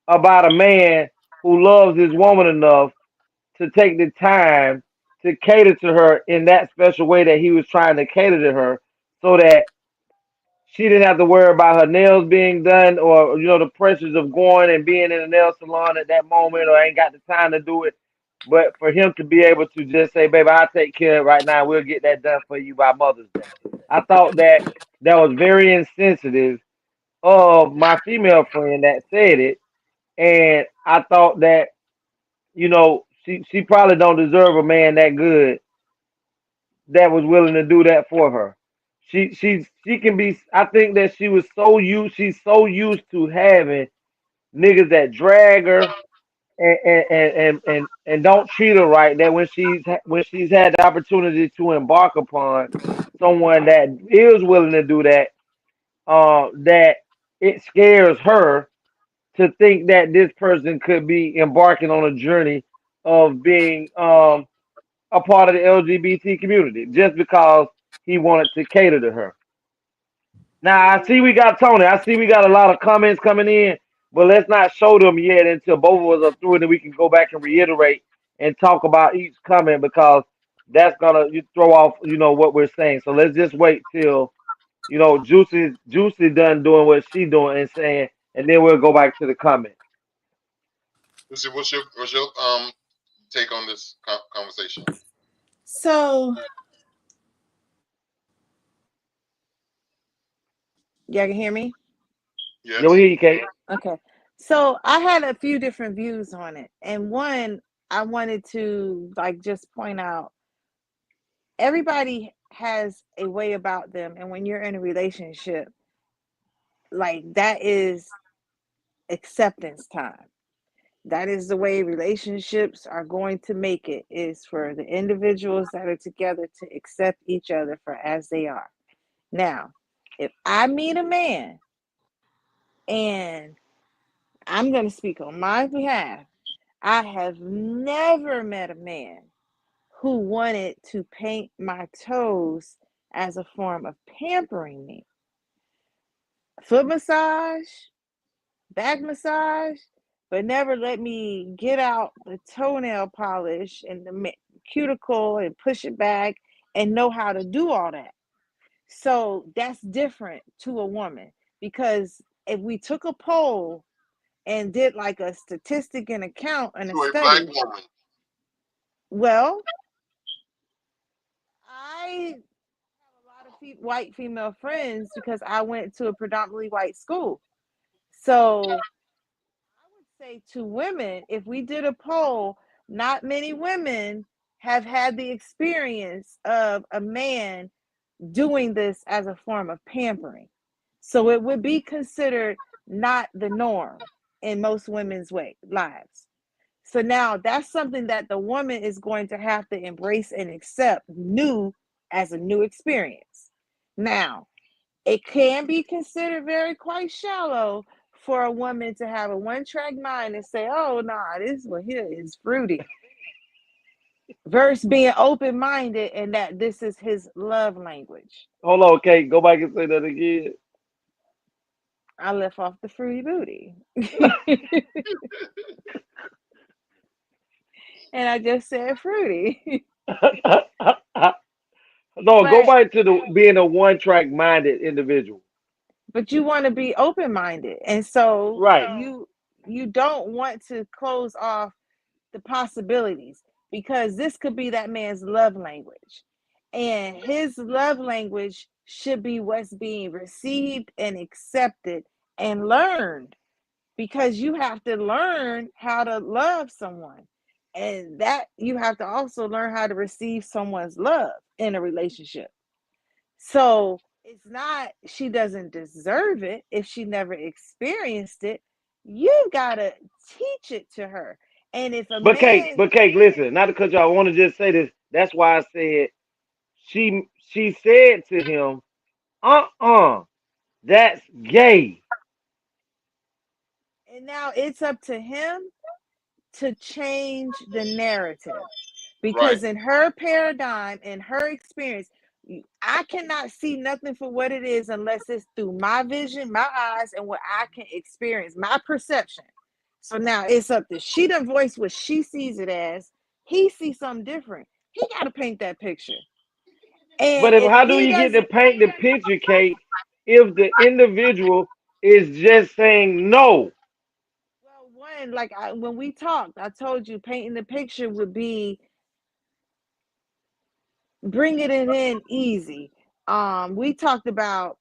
about a man who loves his woman enough to take the time to cater to her in that special way that he was trying to cater to her, so that she didn't have to worry about her nails being done, or the pressures of going and being in a nail salon at that moment, or ain't got the time to do it. But for him to be able to just say, baby, I'll take care of it right now, we'll get that done for you by Mother's Day. I thought that was very insensitive of my female friend that said it. And I thought that, she probably don't deserve a man that good that was willing to do that for her. She can be. I think that she's so used to having niggas that drag her and don't treat her right, that when she's had the opportunity to embark upon someone that is willing to do that, that it scares her to think that this person could be embarking on a journey of being a part of the LGBT community just because he wanted to cater to her. Now I see we got Tony. I see we got a lot of comments coming in, but let's not show them yet until both of us are through, and then we can go back and reiterate and talk about each comment, because that's gonna throw off what we're saying. So let's just wait till Juicy done doing what she doing and saying, and then we'll go back to the comments. Lucy, what's your take on this conversation? So, y'all can hear me? Yes. Yeah, we hear you, Kate. Okay. So I had a few different views on it. And one, I wanted to just point out, everybody has a way about them. And when you're in a relationship, that is acceptance time. That is the way relationships are going to make it, is for the individuals that are together to accept each other for as they are. Now, if I meet a man, and I'm going to speak on my behalf, I have never met a man who wanted to paint my toes as a form of pampering me. Foot massage, back massage, but never let me get out the toenail polish and the cuticle and push it back and know how to do all that. So that's different to a woman, because if we took a poll and did a statistic and account and a To a black study, woman. well, I have a lot of white female friends because I went to a predominantly white school. So I would say to women, if we did a poll, not many women have had the experience of a man doing this as a form of pampering. So it would be considered not the norm in most women's lives. So now that's something that the woman is going to have to embrace and accept new as a new experience. Now, it can be considered very quite shallow for a woman to have a one-track mind and say, "Oh, nah, this one here is fruity," versus being open-minded and that this is his love language. Hold on, Kate. Go back and say that again. I left off the fruity booty. And I just said fruity. No, go But back to the being a one-track minded individual. you want to be open-minded. And so Right. you don't want to close off the possibilities, because this could be that man's love language. And his love language should be what's being received and accepted and learned, because you have to learn how to love someone. And that you have to also learn how to receive someone's love in a relationship. So it's not she doesn't deserve it if she never experienced it. You gotta teach it to her. And if a man, But Kate, listen, not because y'all want to just say this. That's why I said she said to him, that's gay. and now it's up to him to change the narrative, Right. because in her paradigm and her experience, I cannot see nothing for what it is unless it's through my vision, my eyes, and what I can experience, my perception. So now it's up to she done voice what she sees it as. He sees something different. He got to paint that picture. But And if if how do he you get to doesn't, paint the picture, Kate, if the individual is just saying no? well, one, like when we talked, I told you painting the picture would be bringing it in easy. We talked about,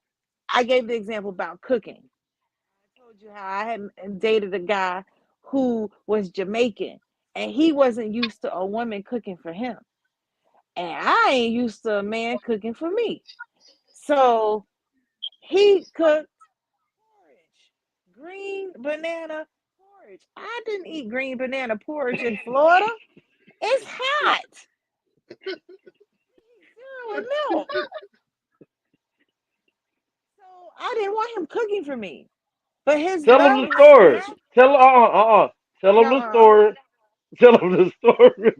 I gave the example about cooking. I told you how I had dated a guy who was Jamaican and he wasn't used to a woman cooking for him. And I ain't used to a man cooking for me. So he cooked porridge, green banana porridge. I didn't eat green banana porridge in Florida. It's hot. Cereal with milk. So I didn't want him cooking for me. But his Tell them love the story. language, Tell Tell them the no, story. Tell them the story.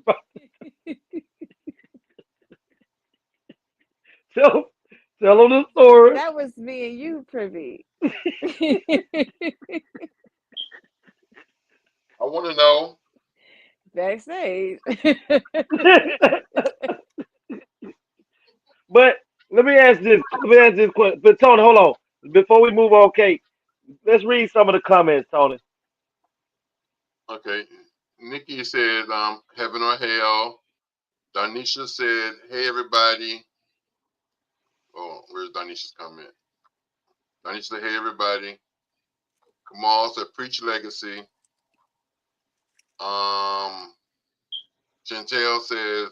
Tell, tell them the story. that was me and you privy. I want to know. Backstage. But let me ask this. Let me ask this question. But Tony, hold on. Before we move on, Kate, let's read some of the comments, Tony. Okay. Nikki says, heaven or hell. Danisha said, hey, everybody. Oh, where's Danisha's comment? Danisha said, hey, everybody. Kamal said, preach legacy. Um, Chantel says,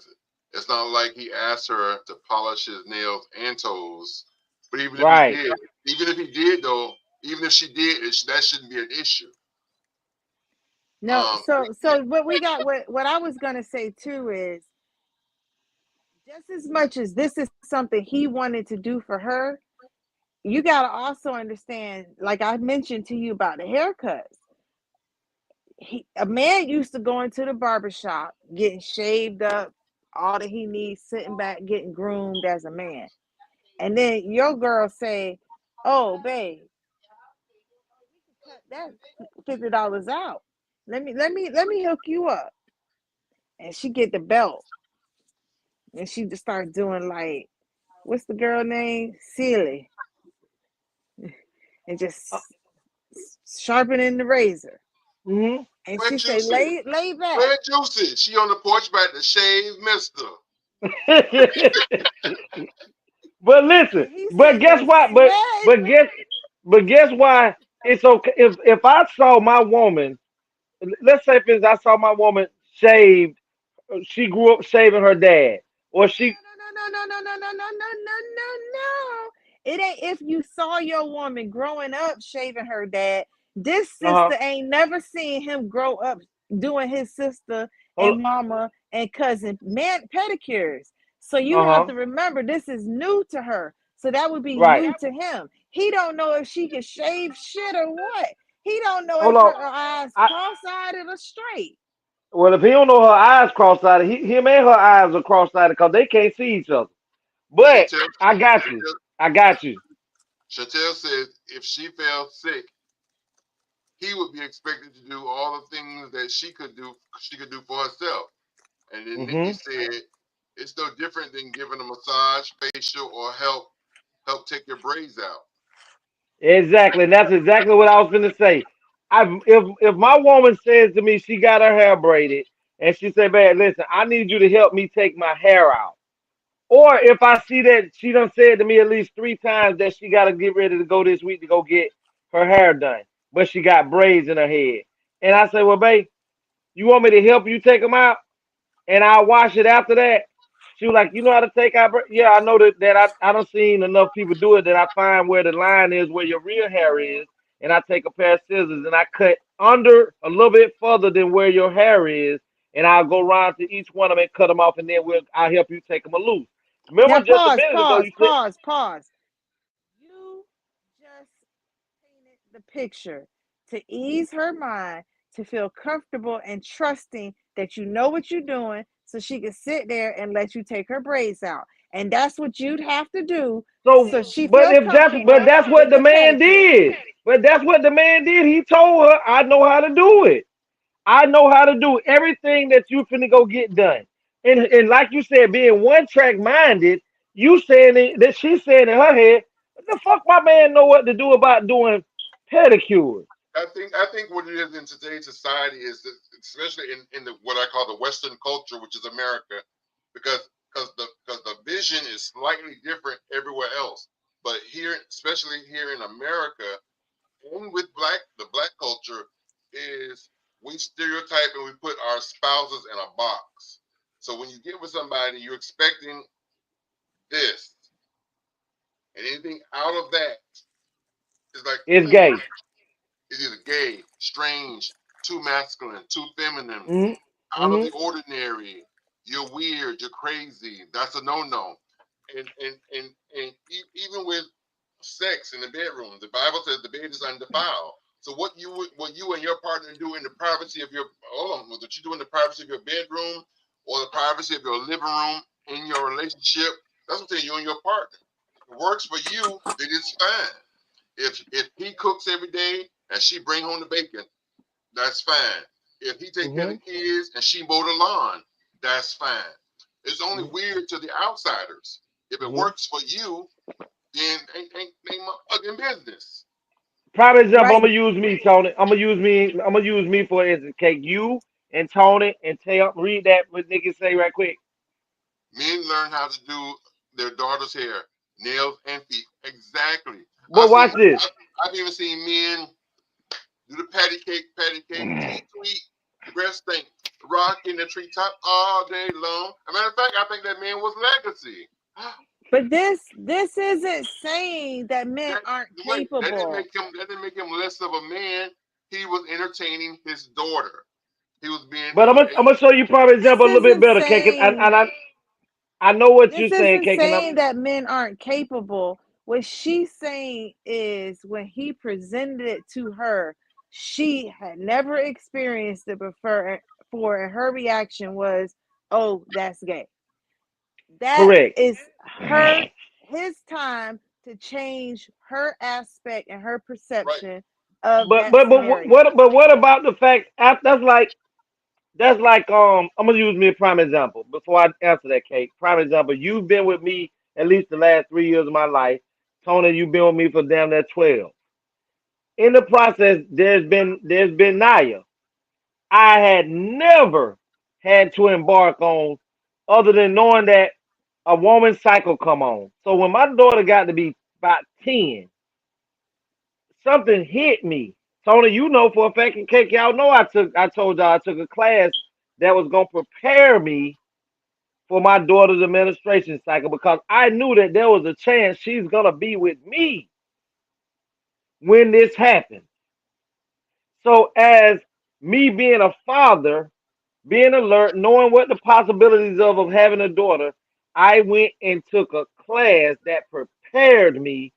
it's not like he asked her to polish his nails and toes. But Right. even if he did, though, even if she did, that shouldn't be an issue. No, Yeah, so what we got, what I was gonna say too is, just as much as this is something he wanted to do for her, you gotta also understand, like I mentioned to you about the haircuts. A man used to go into the barber shop, getting shaved up, all that he needs, sitting back, getting groomed as a man. And then your girl say, "Oh, babe, cut that $50 out. Let me hook you up." And she get the belt, and she just start doing like, what's the girl name? Silly, and Uh, just sharpening the razor. hmm And where she say, Juicy? lay back. Where Juicy? She on the porch back to shave Mister. But listen, And he but sitting guess there what? sweating. But guess why? It's okay if I saw my woman. Let's say, for instance, I saw my woman shaved. She grew up shaving her dad, or she. No, no, no, no, no, no, no, no, no, no, no, no. It ain't if you saw your woman growing up shaving her dad. This Uh-huh. sister ain't never seen him grow up doing his sister Hold, and mama and cousin man pedicures. So you have uh-huh. to remember this is new to her. So that would be Right. new to him. He don't know if she can shave shit or what. He don't know Hold if on. her eyes I cross-eyed or straight. Well, if he don't know her eyes cross-eyed, him and her eyes are cross-eyed because they can't see each other. But Chantel, I got you. Chantel, I got you. Chantel said if she fell sick, he would be expected to do all the things that she could do for herself. And then Nikki Hmm. said it's no different than giving a massage, facial, or help take your braids out. Exactly, and that's exactly what I was going to say. If my woman says to me she got her hair braided, and she said, "Man, listen, I need you to help me take my hair out," or if I see that she done said to me at least 3 times that she got to get ready to go this week to go get her hair done, but she got braids in her head, and I say, "Well, babe, you want me to help you take them out?" and I wash it after that. She was like, "You know how to take out?" Yeah, I know that I don't seen enough people do it that I find where the line is where your real hair is, and I take a pair of scissors and I cut under a little bit further than where your hair is, and I'll go around to each one of them and cut them off, and then I'll help you take them loose. Remember Now just a pause, minute ago pause, you said, pause, pause. You just painted the picture to ease her mind to feel comfortable and trusting that you know what you're doing so she can sit there and let you take her braids out. And that's what you'd have to do so, so she but feel if that's but comfortable that's what with the the man pedicure. did. But that's what the man did. He told her, "I know how to do it. I know how to do everything that you finna go get done." And like you said, being one track minded, you saying that she's saying in her head, "What the fuck my man know what to do about doing pedicures?" I think what it is in today's society is that, especially in the what I call the Western culture, which is America, because because the vision is slightly different everywhere else. But here, especially here in America, and with the black culture, is we stereotype and we put our spouses in a box. So when you get with somebody, you're expecting this, and anything out of that is like, It's gay. it's either gay, strange, too masculine, too feminine, Hmm. out of Hmm. the ordinary. You're weird. You're crazy. That's a no-no. Even with sex in the bedroom, the Bible says the bed is undefiled. So what you and your partner do in the privacy of your what you do in the privacy of your bedroom or the privacy of your living room in your relationship, that's between you and your partner. If it works for you, then it's fine. If he cooks every day and she bring home the bacon, that's fine. If he take care of Hmm. the kids and she mow the lawn, that's fine. It's only weird to the outsiders. If it Hmm. works for you, then ain't my fucking business. Prime example, I'm Right. gonna use me, Tony. I'm gonna use me for instance. Cake, you and Tony and Tay, read that what Nikki say right quick. Men learn how to do their daughter's hair, nails, and feet. Exactly. But watch this. I've even seen men do the patty cake, tweet, breast thing, rock in the treetop all day long. As a matter of fact, I think that man was legacy. But this isn't saying that men That aren't wait, capable. that didn't make him less of a man. He was entertaining his daughter. He was being But I'm gonna show you prime This example a little bit isn't better, Cake, saying I know what this you're saying, isn't Cake, and saying that men aren't capable. What she's saying is when he presented it to her, she had never experienced it before, and her reaction was, "Oh, that's gay." That correct. is his time to change her aspect and her right. perception of But that but but scenario. what about the fact that's like I'm gonna use me a prime example before I answer that, Cake. Prime example, you've been with me at least the last 3 years of my life. Tony, you've been with me for damn near 12. In the process, there's been Naya. I had never had to embark on other than knowing that a woman's cycle come on. So when my daughter got to be about 10, something hit me. Tony, you know for a fact, and Cake, y'all know I told y'all I took a class that was gonna prepare me for my daughter's administration cycle because I knew that there was a chance she's gonna be with me when this happened. So as me being a father, being alert, knowing what the possibilities of having a daughter, I went and took a class that prepared me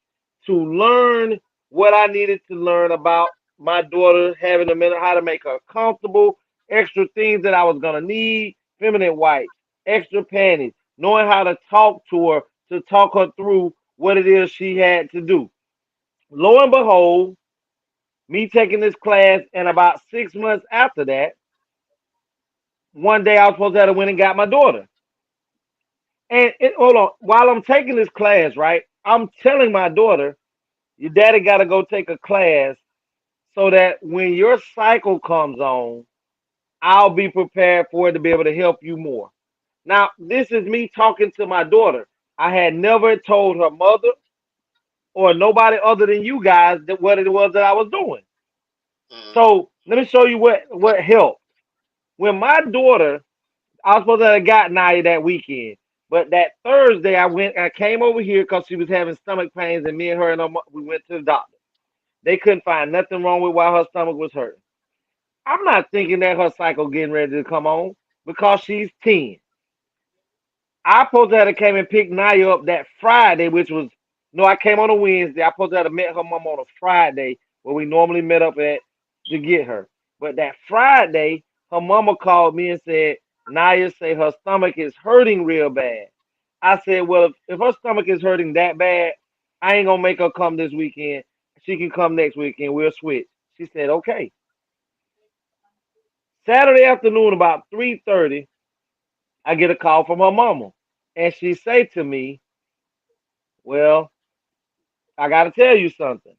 to learn what I needed to learn about my daughter having a minute, how to make her comfortable, extra things that I was gonna need, feminine wipes, extra panties, knowing how to talk to her to talk her through what it is she had to do. Lo and behold, me taking this class, and about 6 months after that, one day I was supposed to have went and got my daughter. And hold on, while I'm taking this class, right, I'm telling my daughter, your daddy got to go take a class so that when your cycle comes on, I'll be prepared for it to be able to help you more. Now, this is me talking to my daughter. I had never told her mother or nobody other than you guys that what it was that I was doing. Mm-hmm. So let me show you what helped. When my daughter, I was supposed to have got Naya that weekend, but that Thursday I came over here because she was having stomach pains, and me and her and we went to the doctor. They couldn't find nothing wrong with why her stomach was hurting. I'm not thinking that her cycle getting ready to come on because she's 10. I supposed to have came and picked Naya up that Friday, which was no, I came on a Wednesday. I supposed to have met her mom on a Friday where we normally met up at to get her. But that Friday, her mama called me and said, Naya say her stomach is hurting real bad. I said, well, if her stomach is hurting that bad, I ain't gonna make her come this weekend. She can come next weekend. We'll switch. She said, okay. Saturday afternoon, about 3:30, I get a call from her mama. And she say to me, well, I got to tell you something.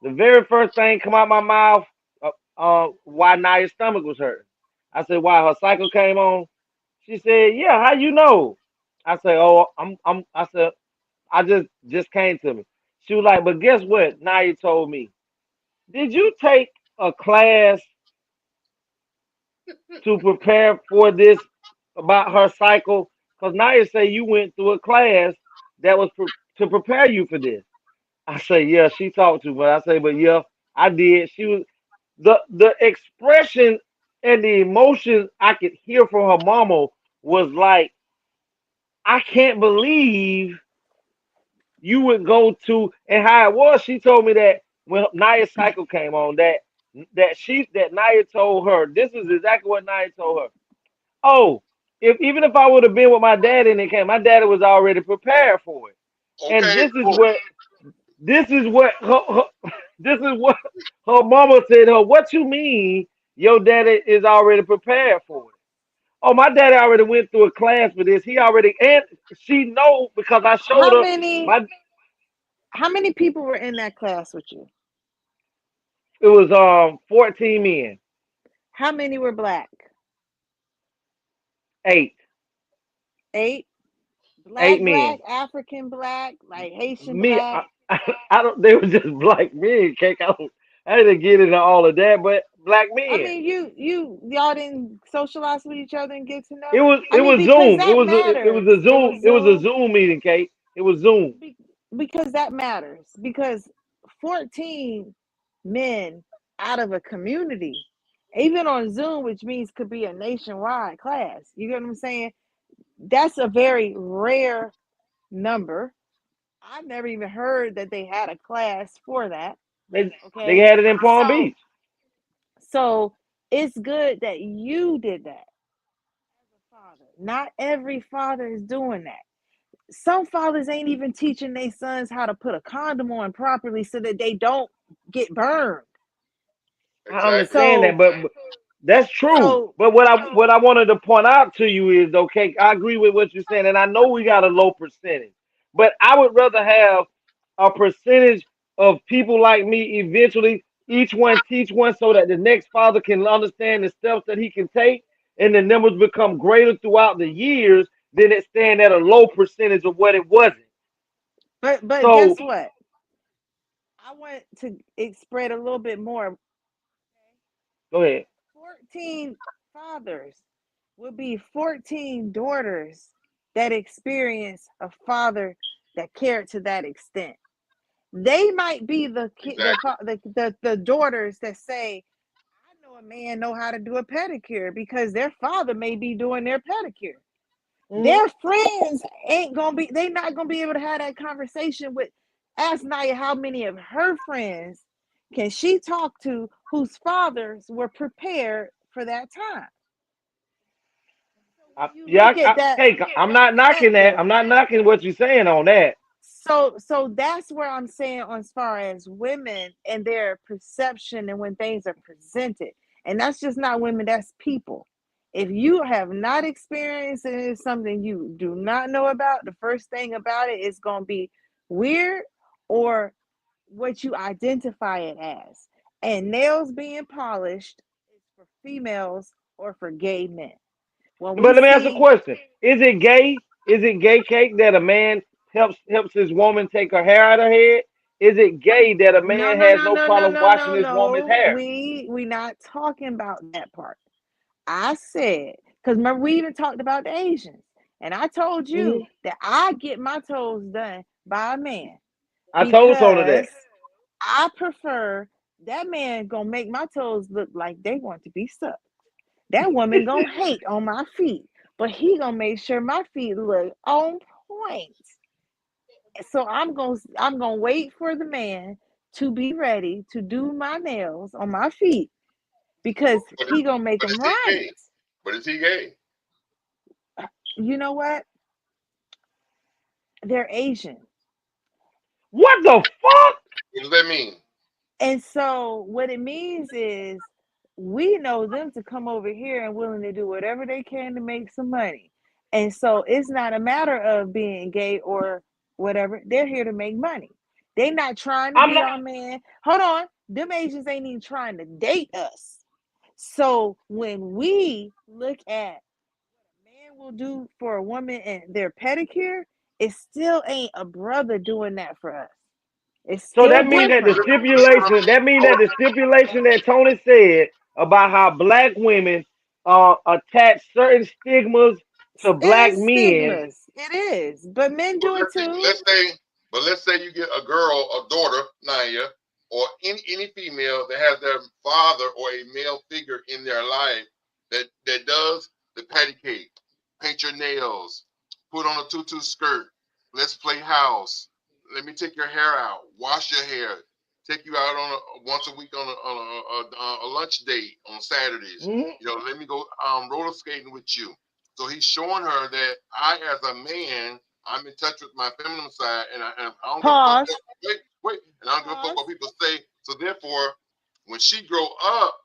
The very first thing come out my mouth, why Naya's stomach was hurting. I said, why her cycle came on? She said, yeah, how you know? I said, oh, I said, I just came to me. She was like, but guess what? Naya told me, did you take a class to prepare for this about her cycle? Because Naya say you went through a class that was to prepare you for this. I say, yeah, she talked to me. I say, but yeah, I did. She was the expression and the emotion I could hear from her mama was like, I can't believe you would go to and how it was. She told me that when Naya's cycle came on, that Naya told her, this is exactly what Naya told her. Oh, even if I would have been with my dad and it came, my daddy was already prepared for it. And Okay, cool. this is what this is what her mama said to her. What you mean your daddy is already prepared for it? Oh, my daddy already went through a class for this. He already and she know because I showed How her many my how many people were in that class with you? it was 14 men, How many were black? 8, Eight? 8 Black, men. African black, like Haitian Me, black. I don't. They were just black men. Cake. I didn't get into all of that, but black I men. mean, y'all didn't socialize with each other and get to know. It I mean, was because Zoom. that It was a matters. It Zoom. was It was a Zoom. Zoom meeting, Kate. It was Zoom. Be- because that matters. Because 14 men out of a community, even on Zoom, which means could be a nationwide class. You get what I'm saying? That's a very rare number. I've never even heard that they had a class for that. They Okay. had it in Palm So Beach. so it's good that you did that as a father. Not every father is doing that. Some fathers ain't even teaching their sons how to put a condom on properly so that they don't get burned. I exactly. understand that, So but that's true. so But what I wanted to point out to you is okay. I agree with what you're saying, and I know we got a low percentage, but I would rather have a percentage of people like me. Eventually, each one teach one so that the next father can understand the steps that he can take, and the numbers become greater throughout the years. Than it staying at a low percentage of what it wasn't. but So guess what? I want to spread a little bit more. go ahead. 14 fathers. would be 14 daughters that experience a father that cared to that extent. They might be Exactly. the daughters that say, I know a man know how to do a pedicure because their father may be doing their pedicure. Mm-hmm. Their friends ain't gonna be, they not gonna be able to have that conversation with. Ask Naya how many of her friends can she talk to whose fathers were prepared for that time. So when you Yeah, look at that hey, I'm not knocking that. perspective, I'm not knocking what you're saying on that. so that's where I'm saying on as far as women and their perception and when things are presented. And that's just not women, that's people. If you have not experienced it, it's something you do not know about, the first thing about it is going to be weird or what you identify it as. And nails being polished is for females or for gay men. When we But let me ask you a see, question: Is it gay? Is it gay cake that a man helps his woman take her hair out of her head? Is it gay that a no, man no, has no, no no, no, problem no, washing no, his woman's no. hair? We not talking about that part. I said, because remember we even talked about the Asians, and I told you Hmm. that I get my toes done by a man I told Tona that. because I prefer that man gonna make my toes look like they want to be sucked. That woman gonna hate on my feet, but he gonna make sure my feet look on point. So I'm gonna wait for the man to be ready to do my nails on my feet because But he gonna make but them is he right. gay? But is he gay? You know what? They're Asian. What the fuck? What does that mean? And so what it means is we know them to come over here and willing to do whatever they can to make some money. And so it's not a matter of being gay or whatever. They're here to make money. They're not trying to I'm be not. our man. Hold on. Them Asians ain't even trying to date us. So when we look at man will do for a woman and their pedicure, it still ain't a brother doing that for us. It's So still that mean that the different. Listen what I'm stipulation. saying. That mean that the stipulation that Tony said about how black women attach certain stigmas to It black is men. stigmas. It is. But men But do it too. let's say you get a girl, a daughter, Naya, or any female that has their father or a male figure in their life that does the patty cake, paint your nails, put on a tutu skirt, let's play house, let me take your hair out, wash your hair, take you out on once a week on a lunch date on Saturdays. Mhm. You know, let me go roller skating with you. So he's showing her that I, as a man, I'm in touch with my feminine side, and I don't give a fuck Pause. what wait, and I don't give a fuck Pause. what people say. So therefore, when she grow up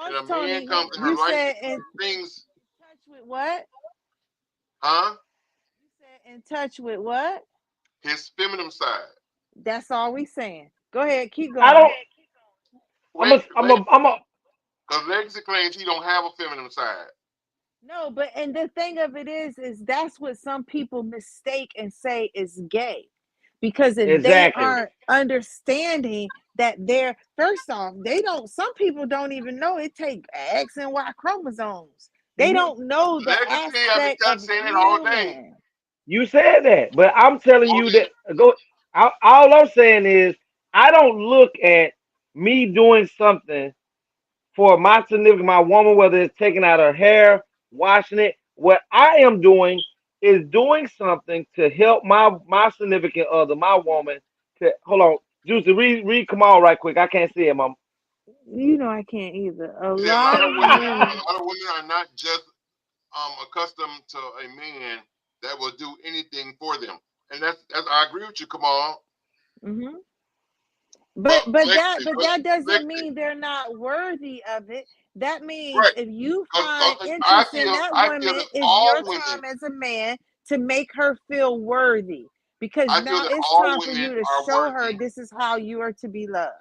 and Pause, a man Tony. comes in her You life said and in things, touch with what? huh? You said in touch with what? His feminine side. That's all we saying. Go ahead, keep I going. don't. I'm a. Because Legacy claims he don't have a feminine side. No, but and the thing of it is that's what some people mistake and say is gay. Because if they Exactly. aren't understanding that they're first off, they don't some people don't even know it take X and Y chromosomes. They Hmm. don't know the Legacy, I've been aspect of saying it all day. human. You said that, but I'm telling All you day. that go. All I'm saying is I don't look at me doing something for my significant, my woman, whether it's taking out her hair, washing it. What I am doing is doing something to help my significant other, my woman. To hold on, Juicy, read Kamal right quick. I can't see it, mom. You know I can't either. A See, a lot of women. lot of women are not just accustomed to a man that will do anything for them, and that's I agree with you, Kamal. Mhm. But But that Legacy, but that doesn't Legacy, mean they're not worthy of it. That means right? if you find Because interest in that I feel woman, that it's all your women, time as a man to make her feel worthy. Because I feel now that it's all time for women you to are show her worthy. this is how you are to be loved.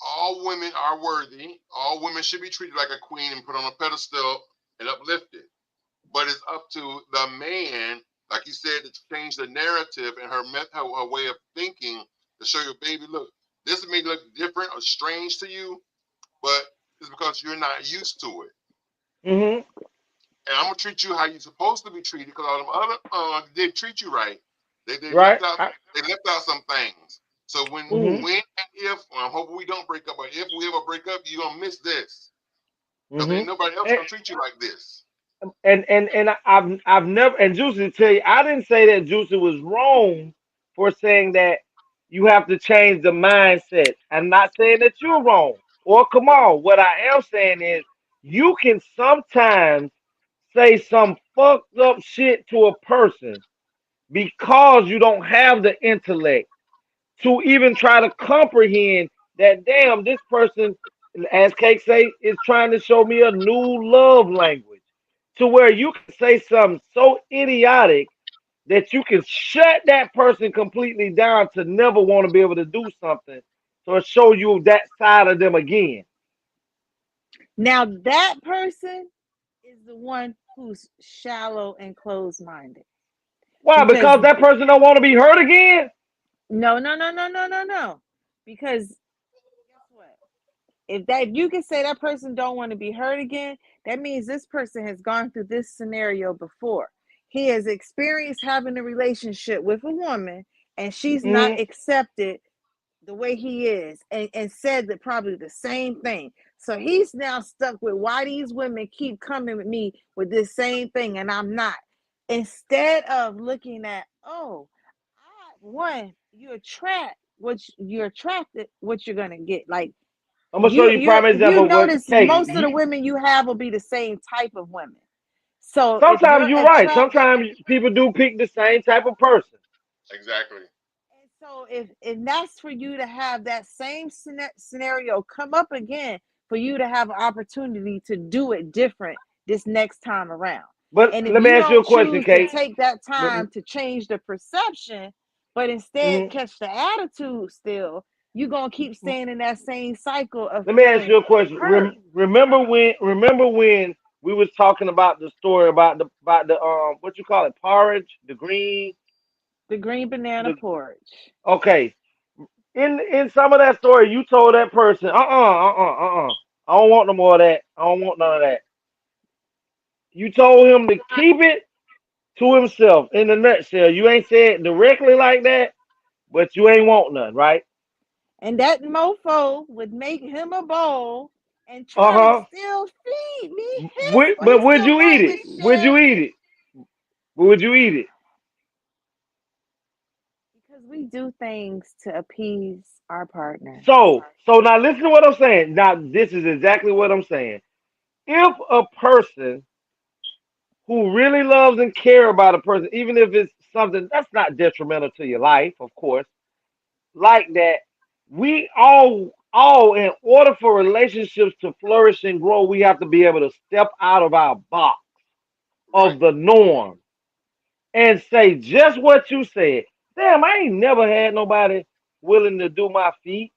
All women are worthy. All women should be treated like a queen and put on a pedestal and uplifted. But it's up to the man, like you said, to change the narrative and her way of thinking to show your baby, look, this may look different or strange to you, but it's because you're not used to it. Hmm. and I'm gonna treat you how you're supposed to be treated, because all them other didn't treat you right. They right? left out some things. So when Mhm. and if I'm hoping we don't break up, but if we ever break up, you're gonna miss this. Because ain't Mhm. nobody else And, gonna treat you like this. I've never, and Juicy, to tell you, I didn't say that Juicy was wrong for saying that you have to change the mindset. I'm not saying that you're wrong or come on. What I am saying is you can sometimes say some fucked up shit to a person because you don't have the intellect to even try to comprehend that damn, this person, as Cake say, is trying to show me a new love language. To where you can say something so idiotic that you can shut that person completely down to never want to be able to do something. So it show you that side of them again. Now that person is the one who's shallow and closed-minded. Why? Because Because that person don't want to be hurt again? no. Because guess what? If you can say that person don't want to be hurt again, that means this person has gone through this scenario before. He has experienced having a relationship with a woman and she's not Mm-hmm. accepted the way he is, and said that probably the same thing. So he's now stuck with why these women keep coming with me with this same thing and I'm not. Instead of looking at, oh, one, you're attracted what you're gonna get. Like I'm gonna show you you you prime if you example. What notice, Cake? most of the women you have will be the same type of women. So if Sometimes you're you're right. attracted, Sometimes people do pick the same type of person. Exactly. and so if that's for you to have that same scenario come up again, for you to have an opportunity to do it different this next time around. But And if let me you ask you a don't question, choose to Kate. take that Let, time to change the perception, but instead mhm. catch the attitude still, you're gonna keep staying in that same cycle of Let me ask feeling you a question. hurt. Remember when? Remember when we was talking about the story about the what you call it, porridge, the green, The green banana the porridge. okay. In some of that story, you told that person, I don't want no more of that. I don't want none of that. You told him to keep it to himself. In a nutshell, you ain't said directly like that, but you ain't want none, right? And that mofo would make him a bowl and Uh try to huh. still feed me his, but he But would still you eat wanted it? to Would share you eat his. it? Would you eat it? Because we do things to appease our partners. So now listen to what I'm saying. Now this is exactly what I'm saying. If a person who really loves and care about a person, even if it's something that's not detrimental to your life, of course, like that, we all in order for relationships to flourish and grow, we have to be able to step out of our box Right. of the norm and say just what you said. Damn, I ain't never had nobody willing to do my feet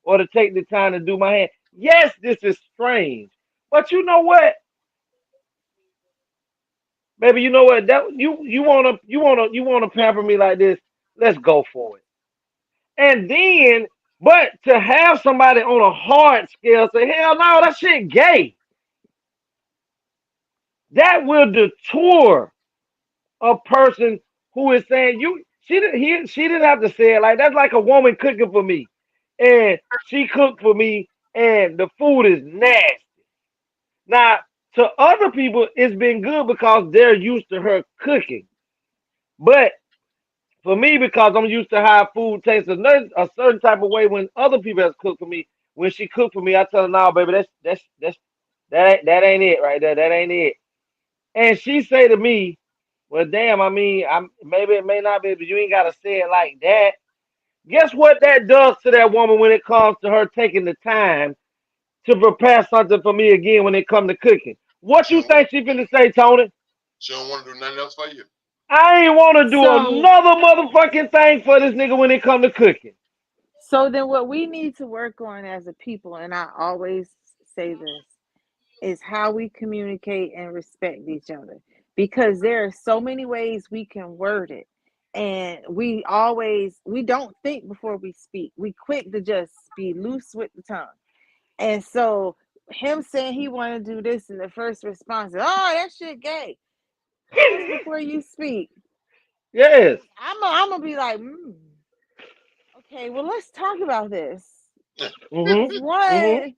or to take the time to do my hand. Yes, this is strange. But you know what? Baby, you know what? That you wanna pamper me like this. Let's go for it. And then, but to have somebody on a hard scale say, hell no, that shit gay. That will detour a person who is saying she didn't have to say it like that's like a woman cooking for me. And she cooked for me and the food is nasty. Now, to other people, it's been good because they're used to her cooking. But for me, because I'm used to how food tastes a certain type of way when other people has cooked for me, when she cooked for me, I tell her, "No, baby, that ain't it right there. That ain't it." And she say to me, "Well, damn, I mean, I'm maybe it may not be, but you ain't gotta say it like that." Guess what that does to that woman when it comes to her taking the time to prepare something for me again when it come to cooking? What She you don't want. think she finna say, Tony? She don't want to do nothing else for you. I ain't want to do So another motherfucking thing for this nigga when it come to cooking. so then what we need to work on as a people, and I always say this, is how we communicate and respect each other. Because there are so many ways we can word it. And we don't think before we speak. We quick to just be loose with the tongue. And so him saying he want to do this, and the first response is, "Oh, that shit gay." Pause before you speak. Yes. I'm gonna be like, okay, well, let's talk about this. Mhm. Mhm. One, that's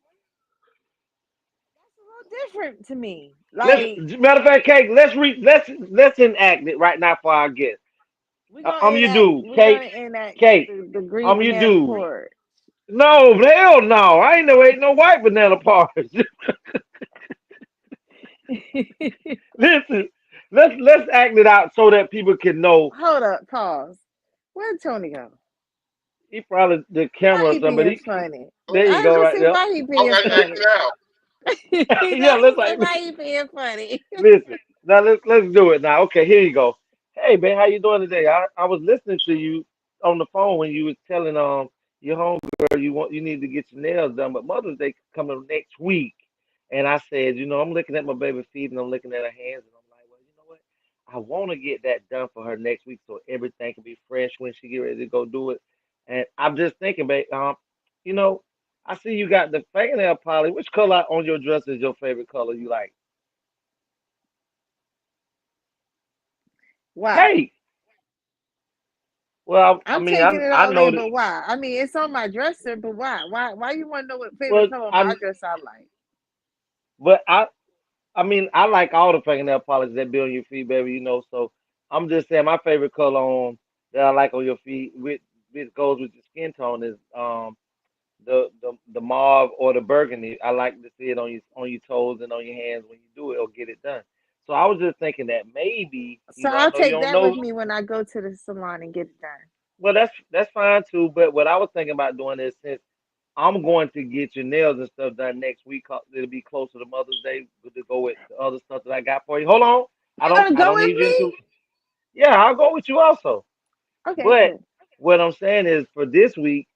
a little different to me. Let's Like, matter of fact, Kate. Let's enact it right now for our guest. I'm your dude, we're Kate. gonna enact Kate. the green I'm your banana dude. port. No, hell no. I ain't never ate no white banana parts. Listen, let's act it out so that people can know. Hold up, pause. Where'd Tony go? He probably the Why camera or he something. But being he, funny? there you I was go, gonna right say, there. why he I'm being like funny? acting out. Yeah, I was let's gonna say, like why he being funny? listen. Now let's do it now. Okay, here you go. Hey man, how you doing today? I was listening to you on the phone when you was telling your homegirl you need to get your nails done, but Mother's Day coming next week. And I said, I'm looking at my baby feet and I'm looking at her hands and I'm like, well, you know what? I want to get that done for her next week so everything can be fresh when she get ready to go do it. And I'm just thinking, babe, you know, I see you got the fingernail polish. Which color on your dress is your favorite color you like? Why? Cake. Well, I I'm mean, taking it I all know in, that. but why? I mean, it's on my dresser, but why? Why you want to know what favorite Well, color on my dress I like? but I mean, I like all the fingernail polish that be on your feet, baby. So I'm just saying my favorite color on that I like on your feet, which goes with your skin tone, is the mauve or the burgundy. I like to see it on your toes and on your hands when you do it or get it done. So I was just thinking that maybe, So I I'll know you take don't that with know. me when I go to the salon and get it done. Well, that's fine too. But what I was thinking about doing is since I'm going to get your nails and stuff done next week, 'cause it'll be closer to Mother's Day to go with the other stuff that I got for you. Hold on, I You're don't gonna I go don't with need you into. me? Yeah, I'll go with you also. Okay, But cool. what I'm saying is for this week,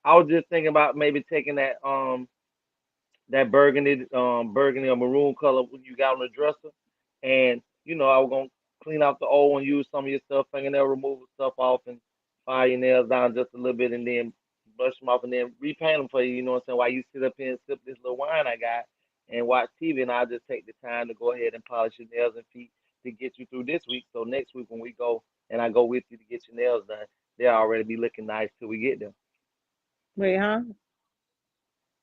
I was just thinking about maybe taking that burgundy or maroon color when you got on the dresser. And I was gonna clean out the old one, use some of your stuff, fingernail removal stuff off, and file your nails down just a little bit, and then brush them off, and then repaint them for you. You know what I'm saying? While you sit up here and sip this little wine I got and watch TV, and I'll just take the time to go ahead and polish your nails and feet to get you through this week. So next week when we go and I go with you to get your nails done, they'll already be looking nice till we get them. Wait, huh?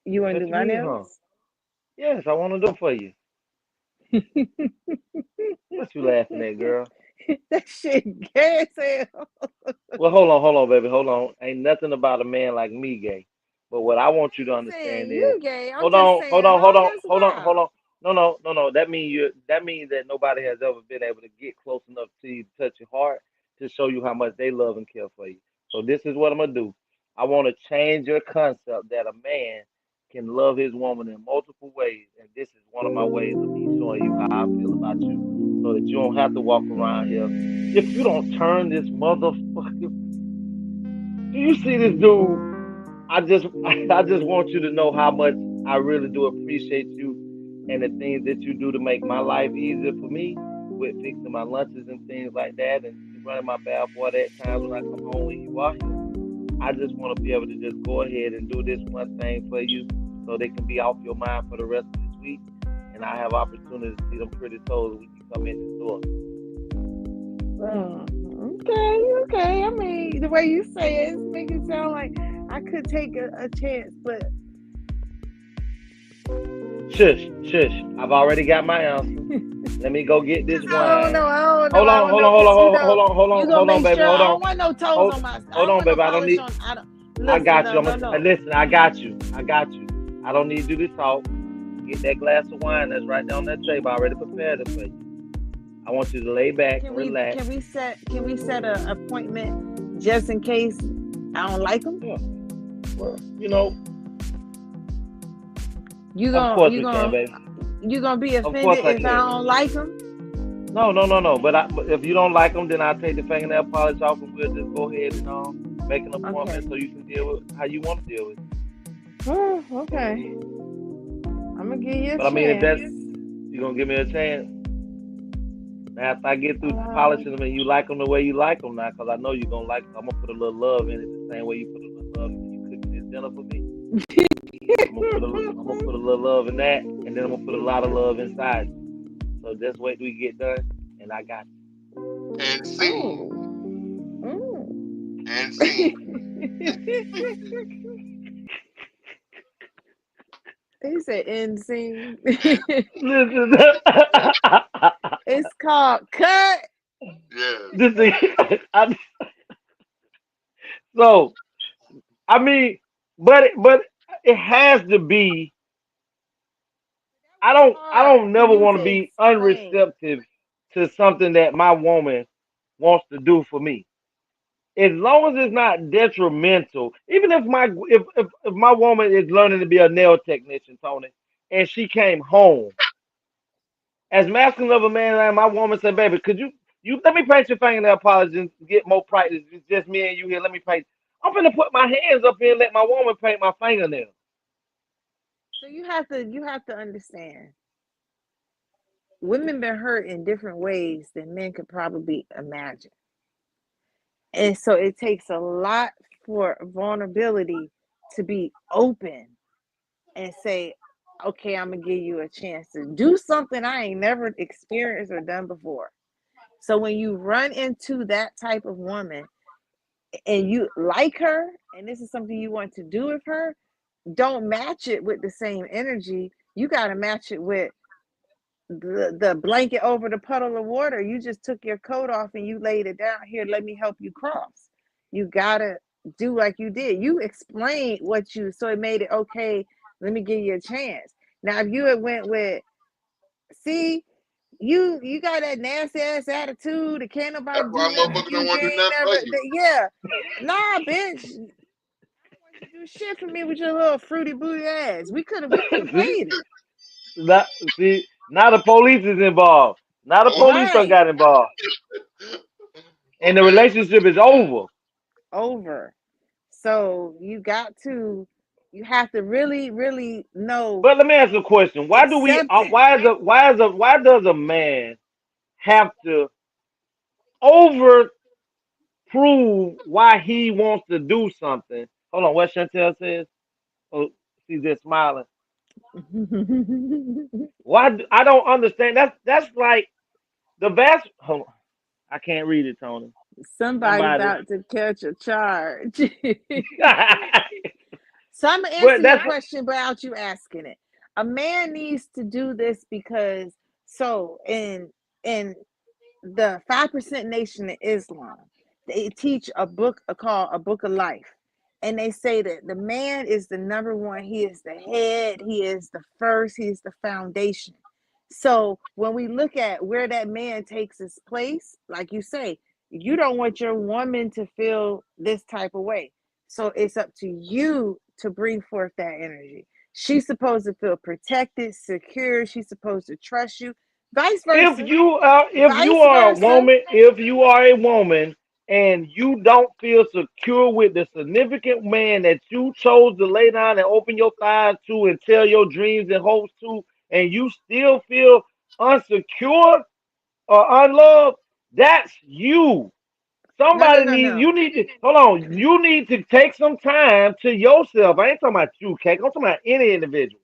You want to What do you my mean, huh? nails? Yes, I want to do it for you. What you laughing at, girl? That shit gay as hell. Well, hold on, baby, hold on. Ain't nothing about a man like me gay. But what I want you to I ain't saying understand is, you gay. I'm just saying, that's hold wild. on. No. That means that nobody has ever been able to get close enough to you, to touch your heart, to show you how much they love and care for you. So this is what I'm gonna do. I want to change your concept that a man can love his woman in multiple ways, and this is one of my ways of me showing you how I feel about you, so that you don't have to walk around here. If you don't turn this motherfucker, do you see this dude? I just want you to know how much I really do appreciate you and the things that you do to make my life easier for me with fixing my lunches and things like that and running my bath water at times when I come home when you are here. I just want to be able to just go ahead and do this one thing for you so they can be off your mind for the rest of this week. And I have opportunity to see them pretty toes when you come in this door. Okay. I mean, the way you say it makes it sound like I could take a chance, but Shush. I've already got my answer. Let me go get this wine. I don't know, cause you gonna Hold on, make baby, sure hold I on. don't want no toes Hold, on my. I hold don't on, want no baby. I don't polish need. on. I don't I listen. got you. No. Listen. I got you. I don't need you to talk. Get that glass of wine that's right there on that table. I already prepared it for you. I want you to lay back Can and we relax. can we set a appointment just in case I don't like them? Yeah. Well, You of gon' course you we can, gon' baby. you gonna be Of course offended I if I can. don't like them? No. But if you don't like them, then I'll take the fingernail polish off and we'll just go ahead and make an Okay. appointment so you can deal with how you want to deal with it. Oh, okay. I'm gonna give you a But I mean, if chance. that's you gonna give me a chance. Now, if I get through Uh, polishing them and you like them the way you like them now, because I know you're gonna like them, I'm gonna put a little love in it the same way you put a little love in when you cooking this dinner for me. I'm gonna put a little love in that, and then I'm gonna put a lot of love inside you. So just wait till we get done, and I got And Oh. scene. Mm. And scene. They said end scene. you. Listen, It's called cut. Yes. this thing, so I mean, but it has to be. I Hard don't for never you want to to be explain. unreceptive to something that my woman wants to do for me. As long as it's not detrimental, even if my woman is learning to be a nail technician, Tony, and she came home as masculine of a man, and my woman said, "Baby, could you let me paint your fingernail polish and get more practice? It's just me and you here. Let me paint." I'm gonna put my hands up here and let my woman paint my fingernails. So you have to understand. Women been hurt in different ways than men could probably imagine. And so it takes a lot for vulnerability to be open and say, okay, I'm gonna give you a chance to do something I ain't never experienced or done before. So when you run into that type of woman and you like her and this is something you want to do with her, don't match it with the same energy. You got to match it with the blanket over the puddle of water. You just took your coat off and you laid it down. Here, let me help you cross. You gotta do like you did. You explained what you so it made it okay. Let me give you a chance. Now, if you had went with, see, you got that nasty ass attitude. And can't nobody That's do why nothing for motherfuckers don't you. want You to do ain't nothing for never. you. Yeah, nah, bitch. I don't want you to do shit for me with your little fruity booty ass. We could have see, played it. not see, now the police is involved. Now the Oh, police done Right. got involved, and the okay. relationship is over. Over. So you have to really, really know But let me ask you a question: Why do we? acceptance. Why does a man have to over prove why he wants to do something? Hold on, what Chantel says? Oh, she's just smiling. I don't understand. That's like the vast. Hold on, I can't read it, Tony. Somebody Somebody. about to catch a charge. but So I'm gonna answer your that's question without you asking it. A man needs to do this because so in the 5% Nation of Islam, they teach a book called a book of life. And they say that the man is the number one, he is the head, he is the first, he is the foundation. So when we look at where that man takes his place, like you say, you don't want your woman to feel this type of way. So it's up to you to bring forth that energy. She's supposed to feel protected, secure. She's supposed to trust you. Vice versa. if you Vice are a versa. woman, if you are a woman and you don't feel secure with the significant man that you chose to lay down and open your thighs to and tell your dreams and hopes to, and you still feel unsecure or unloved, that's you. No, no, Somebody no, needs no. you need to hold on. You need to take some time to yourself. I ain't talking about you, Cake. I'm talking about any individual.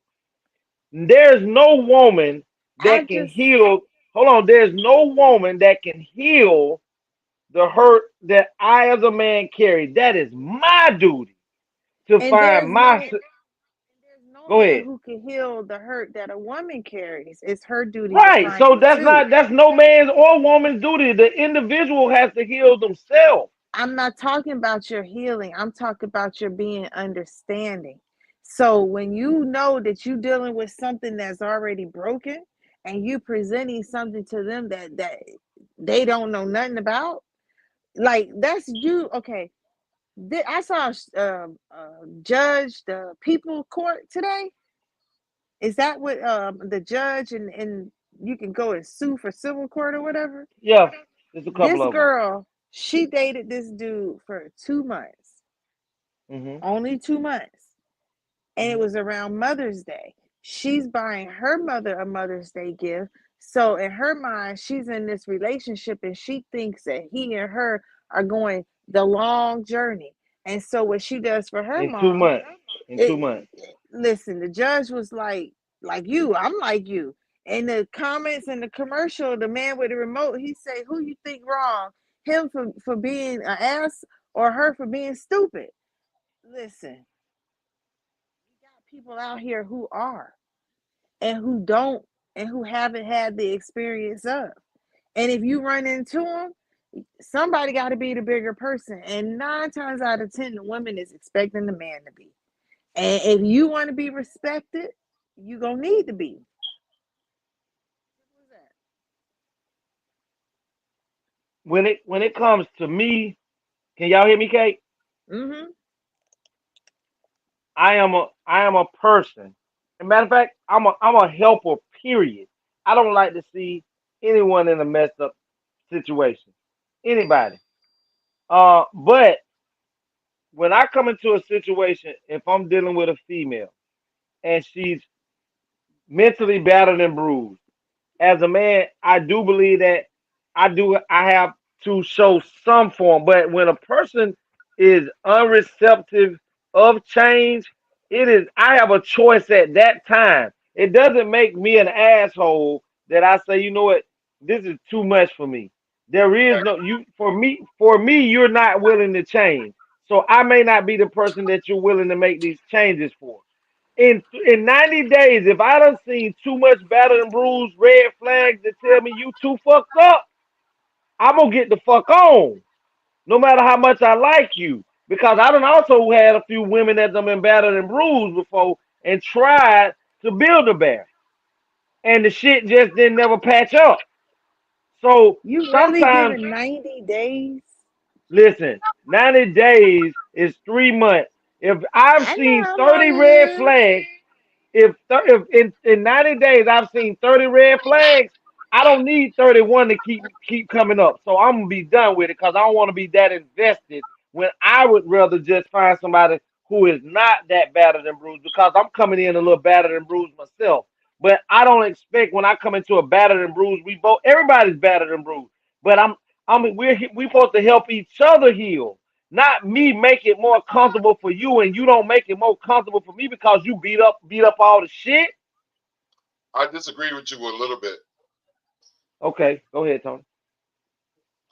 There's no woman I that can just heal. Hold on. There's no woman that can heal the hurt that I, as a man, carry. That is my duty to and find my. there's no Go man ahead. who can heal the hurt that a woman carries. It's her duty to Right. find So it too. that's no man's or woman's duty. The individual has to heal themselves. I'm not talking about your healing. I'm talking about your being understanding. So when you know that you're dealing with something that's already broken and you presenting something to them that they don't know nothing about, like that's you. Okay, I saw a judge the people court today. Is that what the judge and you can go and sue for civil court or whatever? Yeah. There's a couple This of them. girl, she dated this dude for 2 months, Mhm. only 2 months, and it Mhm. was around Mother's Day. She's buying her mother a Mother's Day gift. So in her mind, she's in this relationship and she thinks that he and her are going the long journey. And so what she does for her In two mom, months. In two it months. listen, the judge was like you, I'm like you. In the comments in the commercial, the man with the remote, he say, who you think wrong? Him for being an ass or her for being stupid? Listen, we got people out here who are and who don't and who haven't had the experience of. And if you run into them, somebody got to be the bigger person. And 9 times out of 10, the woman is expecting the man to be. And if you want to be respected, you gonna need to be. When it comes to me, can y'all hear me, Kate? Mm-hmm. I am a person. As a matter of fact, I'm a helper. Period. I don't like to see anyone in a messed up situation. Anybody. But when I come into a situation, if I'm dealing with a female and she's mentally battered and bruised, as a man, I do believe that I have to show some form. But when a person is unreceptive of change, it is I have a choice at that time. It doesn't make me an asshole that I say, you know what, this is too much for me. There is no you for me, you're not willing to change. So I may not be the person that you're willing to make these changes for. In 90 days, if I done seen too much battered and bruised red flags that tell me you too fucked up, I'm gonna get the fuck on, no matter how much I like you. Because I done also had a few women that done been battered and bruised before and tried to build a bear. And the shit just didn't never patch up. So You really sometimes, giving 90 days? listen, 90 days is 3 months. If I've I know seen how 30 long red it is. flags, if in 90 days I've seen 30 red flags, I don't need 31 to keep coming up. So I'm gonna be done with it because I don't want to be that invested when I would rather just find somebody who is not that battered and bruised because I'm coming in a little battered and bruised myself. But I don't expect when I come into a battered and bruised, we both everybody's battered and bruised. But we're supposed to help each other heal, not me make it more comfortable for you and you don't make it more comfortable for me because you beat up all the shit. I disagree with you a little bit. Okay, go ahead, Tony.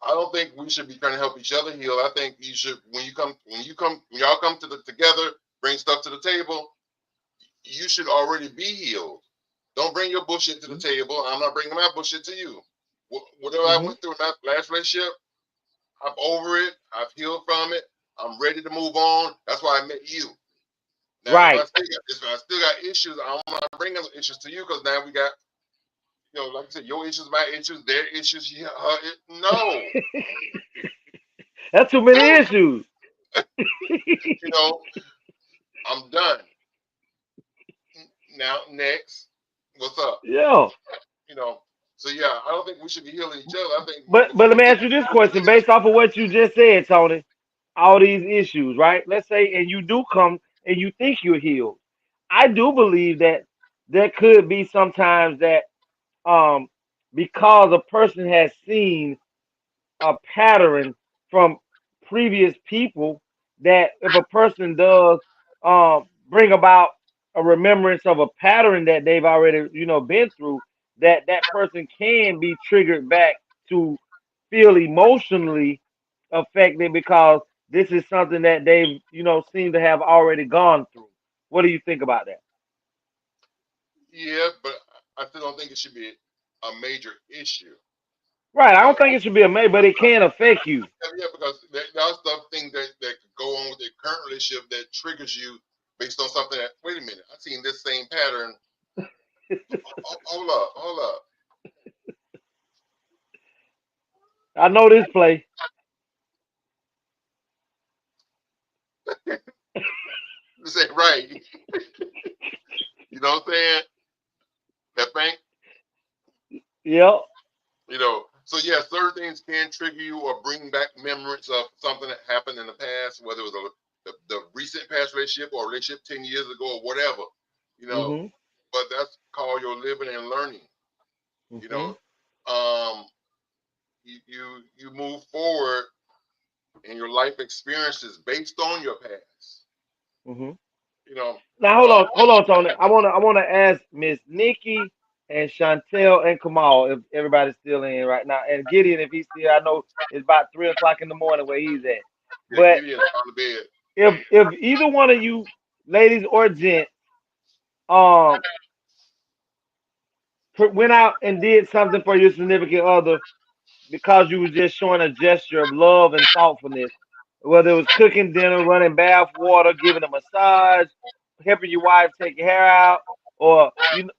I don't think we should be trying to help each other heal. I think you should when y'all come together, bring stuff to the table. You should already be healed. Don't bring your bullshit to the table. I'm not bringing my bullshit to you. Whatever I Mm-hmm. went through in that last relationship, I'm over it. I've healed from it. I'm ready to move on. That's why I met you. Now, Right. if I still got issues, I'm not bringing those issues to you because now we got, like I said, your issues, my issues, their issues. No, That's too many no. issues. You know, I'm done. Now, next, what's up? Yeah. So yeah, I don't think we should be healing each other. I think But before let we me get ask you this question based off of what you just said, Tony. All these issues, right? Let's say, and you do come and you think you're healed. I do believe that there could be sometimes that um because a person has seen a pattern from previous people that if a person does bring about a remembrance of a pattern that they've already been through, that person can be triggered back to feel emotionally affected because this is something that they've seem to have already gone through. What do you think about that? yeah, but I still don't think it should be a major issue. Right, I You know, don't think it should be a may, but it can affect you. yeah, because there are stuff things that could go on with your current relationship that triggers you based on something that. Wait a minute, I've seen this same pattern. Hold up. I know this play. This ain't right. You know what I'm saying? That thing. Yep. So yeah, certain things can trigger you or bring back memories of something that happened in the past, whether it was the recent past relationship or a relationship 10 years ago or whatever. You know, Mhm. but that's called your living and learning. You know, Mhm. um, you move forward in your life experiences based on your past. Mhm. You know, Now hold on, Tony. I wanna ask Miss Nikki and Chantel and Kamal if everybody's still in right now, and Gideon if he's still. I know it's about 3 o'clock in the morning where he's at. yeah, But Gideon's on the bed. if either one of you, ladies or gents, um, went out and did something for your significant other because you was just showing a gesture of love and thoughtfulness, whether it was cooking dinner, running bath water, giving a massage, helping your wife take your hair out, or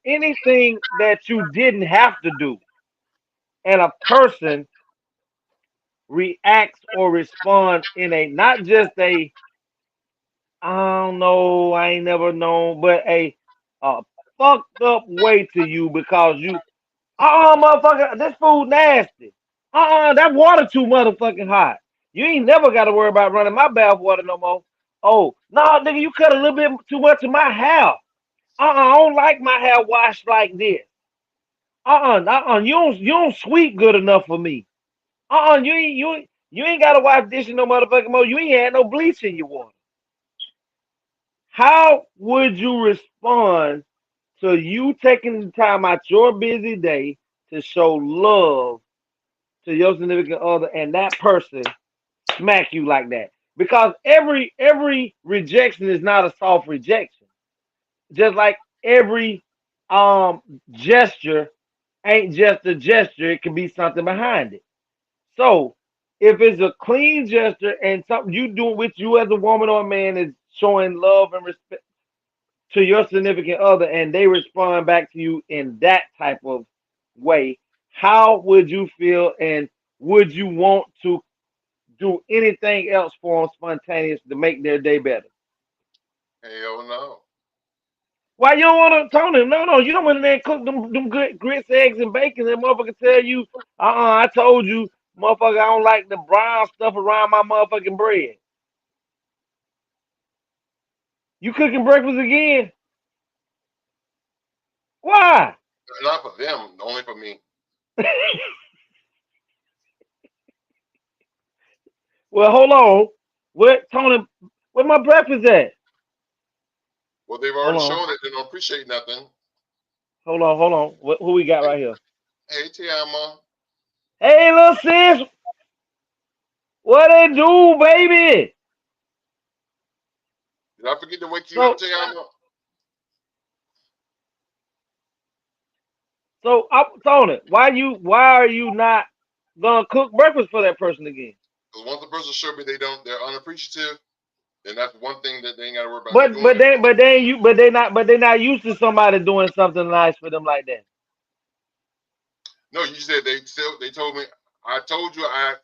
anything that you didn't have to do, and a person reacts or respond in a not just a I don't know, I ain't never known, but a fucked up way to you because you motherfucker, this food nasty. That water too motherfucking hot. You ain't never got to worry about running my bath water no more. Oh, no, nigga, you cut a little bit too much of my hair. I don't like my hair washed like this. You don't sweep good enough for me. You ain't got to wash dishes no motherfucking more. You ain't had no bleach in your water. How would you respond to you taking the time out your busy day to show love to your significant other and that person smack you like that? Because every rejection is not a soft rejection. Just like every um gesture ain't just a gesture, it can be something behind it. So if it's a clean gesture and something you do with you as a woman or a man is showing love and respect to your significant other and they respond back to you in that type of way, how would you feel and would you want to do anything else for them spontaneous to make their day better? Hell no. Why you don't want to, Tony? No, you don't want to then cook them good grits, eggs, and bacon, and motherfucker tell you, I told you, motherfucker, I don't like the brown stuff around my motherfucking bread. You cooking breakfast again? Why? Not for them, only for me. Well, hold on. Where Tony? Where my breakfast at? Well, they've Hold already on, shown that they don't appreciate nothing. hold on. Who we got right here? Hey, Tiama, Hey, little sis, what they do, baby? did I forget to wake you up, So, Tiama? Tony, why are you not gonna cook breakfast for that person again? Because once the person show me they're unappreciative, then that's one thing that they ain't got to worry about But doing but it. they but they you but they not used to somebody doing something nice for them like that. No, you said they told me I told you I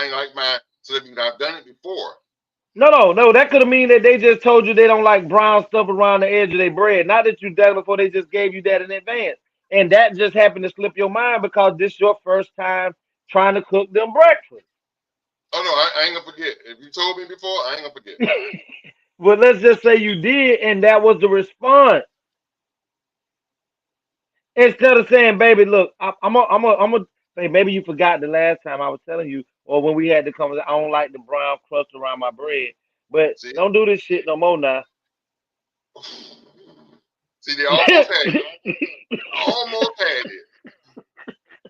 ain't like mine, so that means I've done it before. No. That could have mean that they just told you they don't like brown stuff around the edge of their bread. Not that you done it before, they just gave you that in advance. And that just happened to slip your mind because this your first time trying to cook them breakfast. Oh no, I ain't gonna forget. If you told me before, I ain't gonna forget. But let's just say you did, and that was the response. Instead of saying, "Baby, look, I'm a," say, "Maybe you forgot the last time I was telling you, or when we had the conversation. I don't like the brown crust around my bread, but See, don't do this shit no more now." see, they almost had it. Almost had it.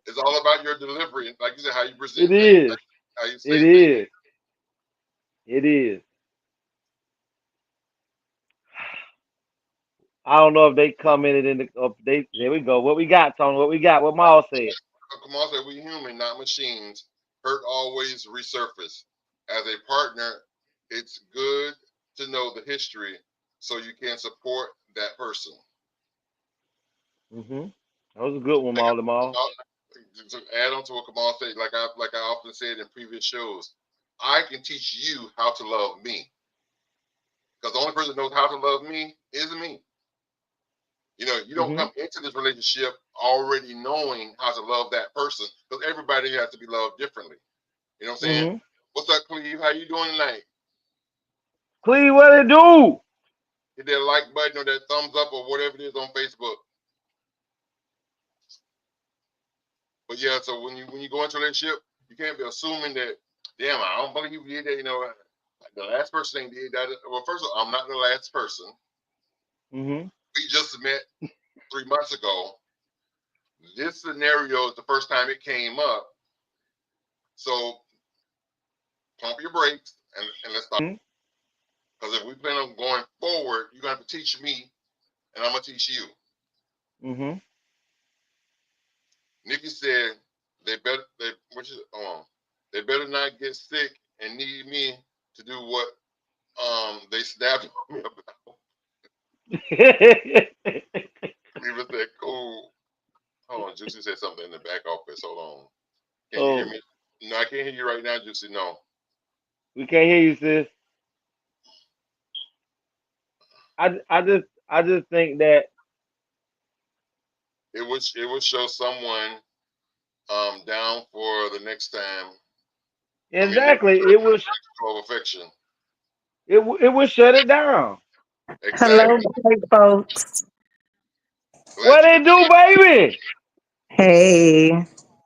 It's all about your delivery, like you said, how you It present things, is. how you say It things. is. It is. I don't know if they commented in the. If they there we go. What we got, Tony? What we got? What Miles said. Come on, say we human, not machines. Hurt always resurface. As a partner, it's good to know the history so you can support that person. That was a good one, Maul. Maul. To add on to what Kamal said, like I often said in previous shows, I can teach you how to love me. Because the only person that knows how to love me is me. You know, you don't Mhm. come into this relationship already knowing how to love that person because everybody has to be loved differently. You know what I'm saying? Mhm. What's up, Cleve? How you doing tonight? Cleve, what it do? Hit that like button or that thumbs up or whatever it is on Facebook. But yeah, so when you go into a relationship, you can't be assuming that, damn, I don't believe you did that. You know, the last person ain't did that. Well, first of all, I'm not the last person. Mm-hmm. We just met 3 months ago. This scenario is the first time it came up. So pump your brakes and let's start. Because if we plan on going forward, you're gonna have to teach me, and I'm gonna teach you. Mm-hmm. Nikki said they better not get sick and need me to do what they stabbed me about. Even said cool. Hold on, Juicy said something in the back office. Hold on. Can you hear me? No, I can't hear you right now, Juicy. No. We can't hear you, sis. I just think that It would show someone down for the next time. exactly it was Of affection. it would shut it down. Hello, Exactly. hey folks. Glad What you they could. do, baby? Hey,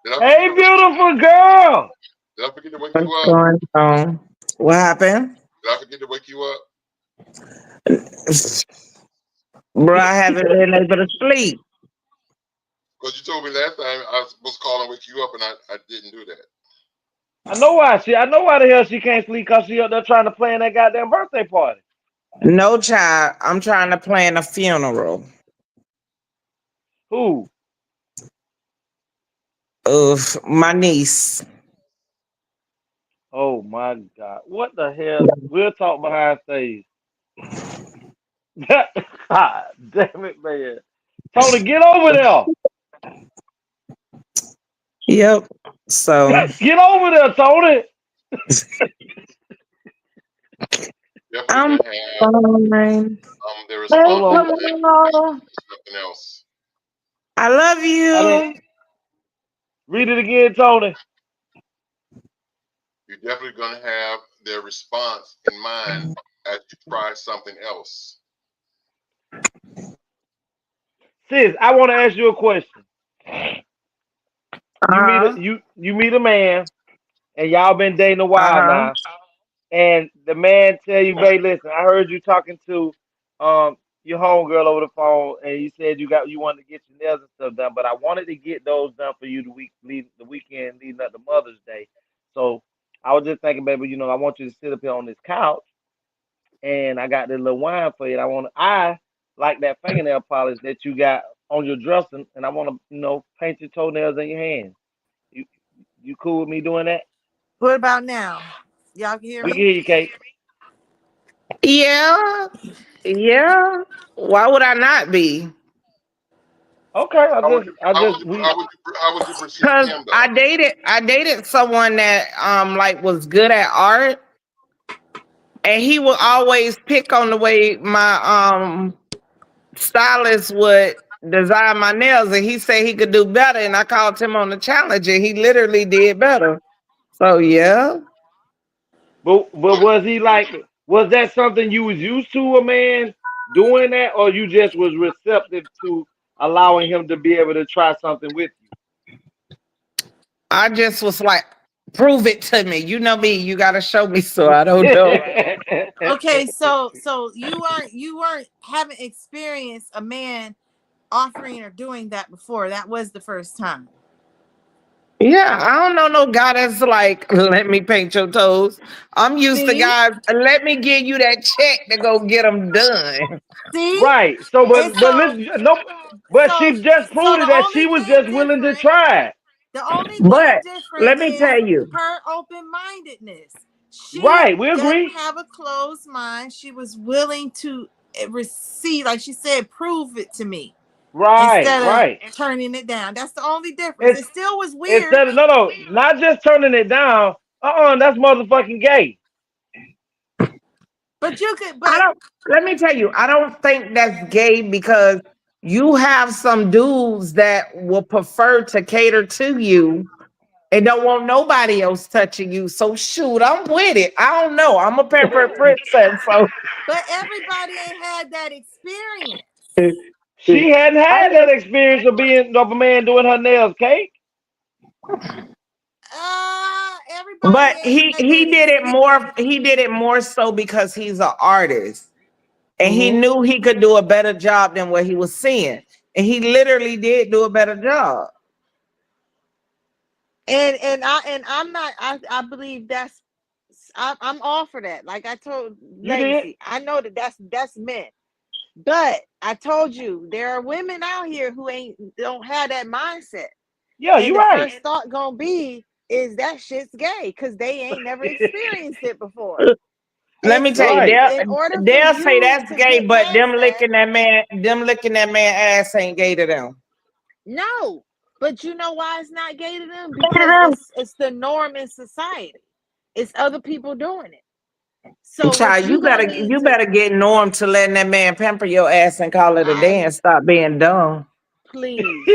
Did I forget Hey, to wake beautiful girl. Did I forget to wake you what's up? going on? What happened? Did I forget to wake you up? Bro, I haven't been able to sleep. Because you told me last time I was supposed to call and wake you up, and I didn't do that. I know why the hell she can't sleep because she up there trying to plan that goddamn birthday party. No child, I'm trying to plan a funeral Who? of my niece. Oh my God. What the hell? We'll talk behind stage. God damn it, man. Tony, get over there. Yep. So Get over there, Tony. Definitely I'm gonna have fine. the Hey, Hold response on. hello. something else. I love I didn't you. read it again, Tony. You're definitely gonna have their response in mind as you try something else. Sis, I want to ask you a question. Uh-huh. You meet a man and y'all been dating a while Uh-huh. now, and the man tell you, babe, listen, I heard you talking to your homegirl over the phone, and you said you wanted to get your nails and stuff done, but I wanted to get those done for you the weekend leading up to Mother's Day. So I was just thinking, baby, I want you to sit up here on this couch, and I got this little wine for you. I like that fingernail polish that you got on your dressing, and I want to, paint your toenails in your hands. You you cool with me doing that? What about now? Y'all can hear We can me? hear you, Kate. Yeah. Yeah. Why would I not be? Okay, How would you how would you perceive Cause him though? I dated someone that like was good at art, and he would always pick on the way my stylist would design my nails, and he said he could do better, and I called him on the challenge, and he literally did better. So yeah. But was that something you was used to, a man doing that, or you just was receptive to allowing him to be able to try something with I just was like, prove it to me. You know me, you gotta show me, so I you? don't know. Okay, so you weren't haven't experienced a man offering or doing that before. That was the first time. Yeah, I don't know no guy that's like, let me paint your toes. I'm used to See, guys, let me give you that check to go get them done. See? right? So, And but listen, no, but so she just so proved it the that she only was thing just willing to different, try it. the only thing But different let me is tell you. Her open-mindedness. She Right? We doesn't agree. have a closed mind. She was willing to receive, like she said, prove it to me Right, instead right. of turning it down. That's the only difference. It's It still was weird. instead of no, not just turning it down. That's motherfucking gay. But you could, I don't, let me tell you, I don't think that's gay because you have some dudes that will prefer to cater to you and don't want nobody else touching you. So shoot, I'm with it. I don't know. I'm a pampered princess. So but everybody ain't had that experience. She hadn't I had that just experience of a man doing her nails, Kate. Everybody but ain't he had he that did it more. He did it more so because he's an artist. And he knew he could do a better job than what he was seeing. And he literally did do a better job. And I'm not. I believe I'm all for that. Like I told You did? Legacy, I know that's men. But I told you there are women out here who don't have that mindset. Yeah, And you're the right. first thought gonna be is that shit's gay because they ain't never experienced it before. Let And me tell you, so, Right. in order for they'll say you that's to gay, get but past that, them licking that man ass ain't gay to them. no. But you know why it's not gay to them? Because it's the norm in society. It's other people doing it. So what Child, you gonna need you to better get norm to letting that man pamper your ass and call it a day and stop being dumb. please.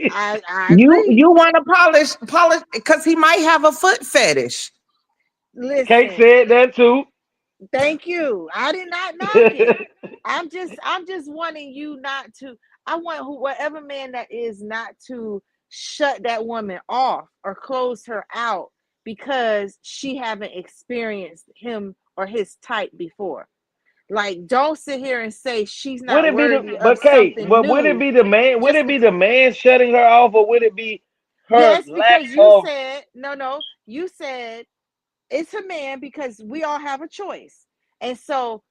I You agree. want to polish because he might have a foot fetish. Kate Listen, said that too. thank you. I did not knock it. I'm just wanting you not to. I want whatever man that is not to shut that woman off or close her out because she haven't experienced him or his type before. Like, don't sit here and say she's Would not it be worthy of but Kate, something but would it new be the man? Would just it be the because. man shutting her off, or would it be her Yes, lack because you of? said no. You said it's a man because we all have a choice. And so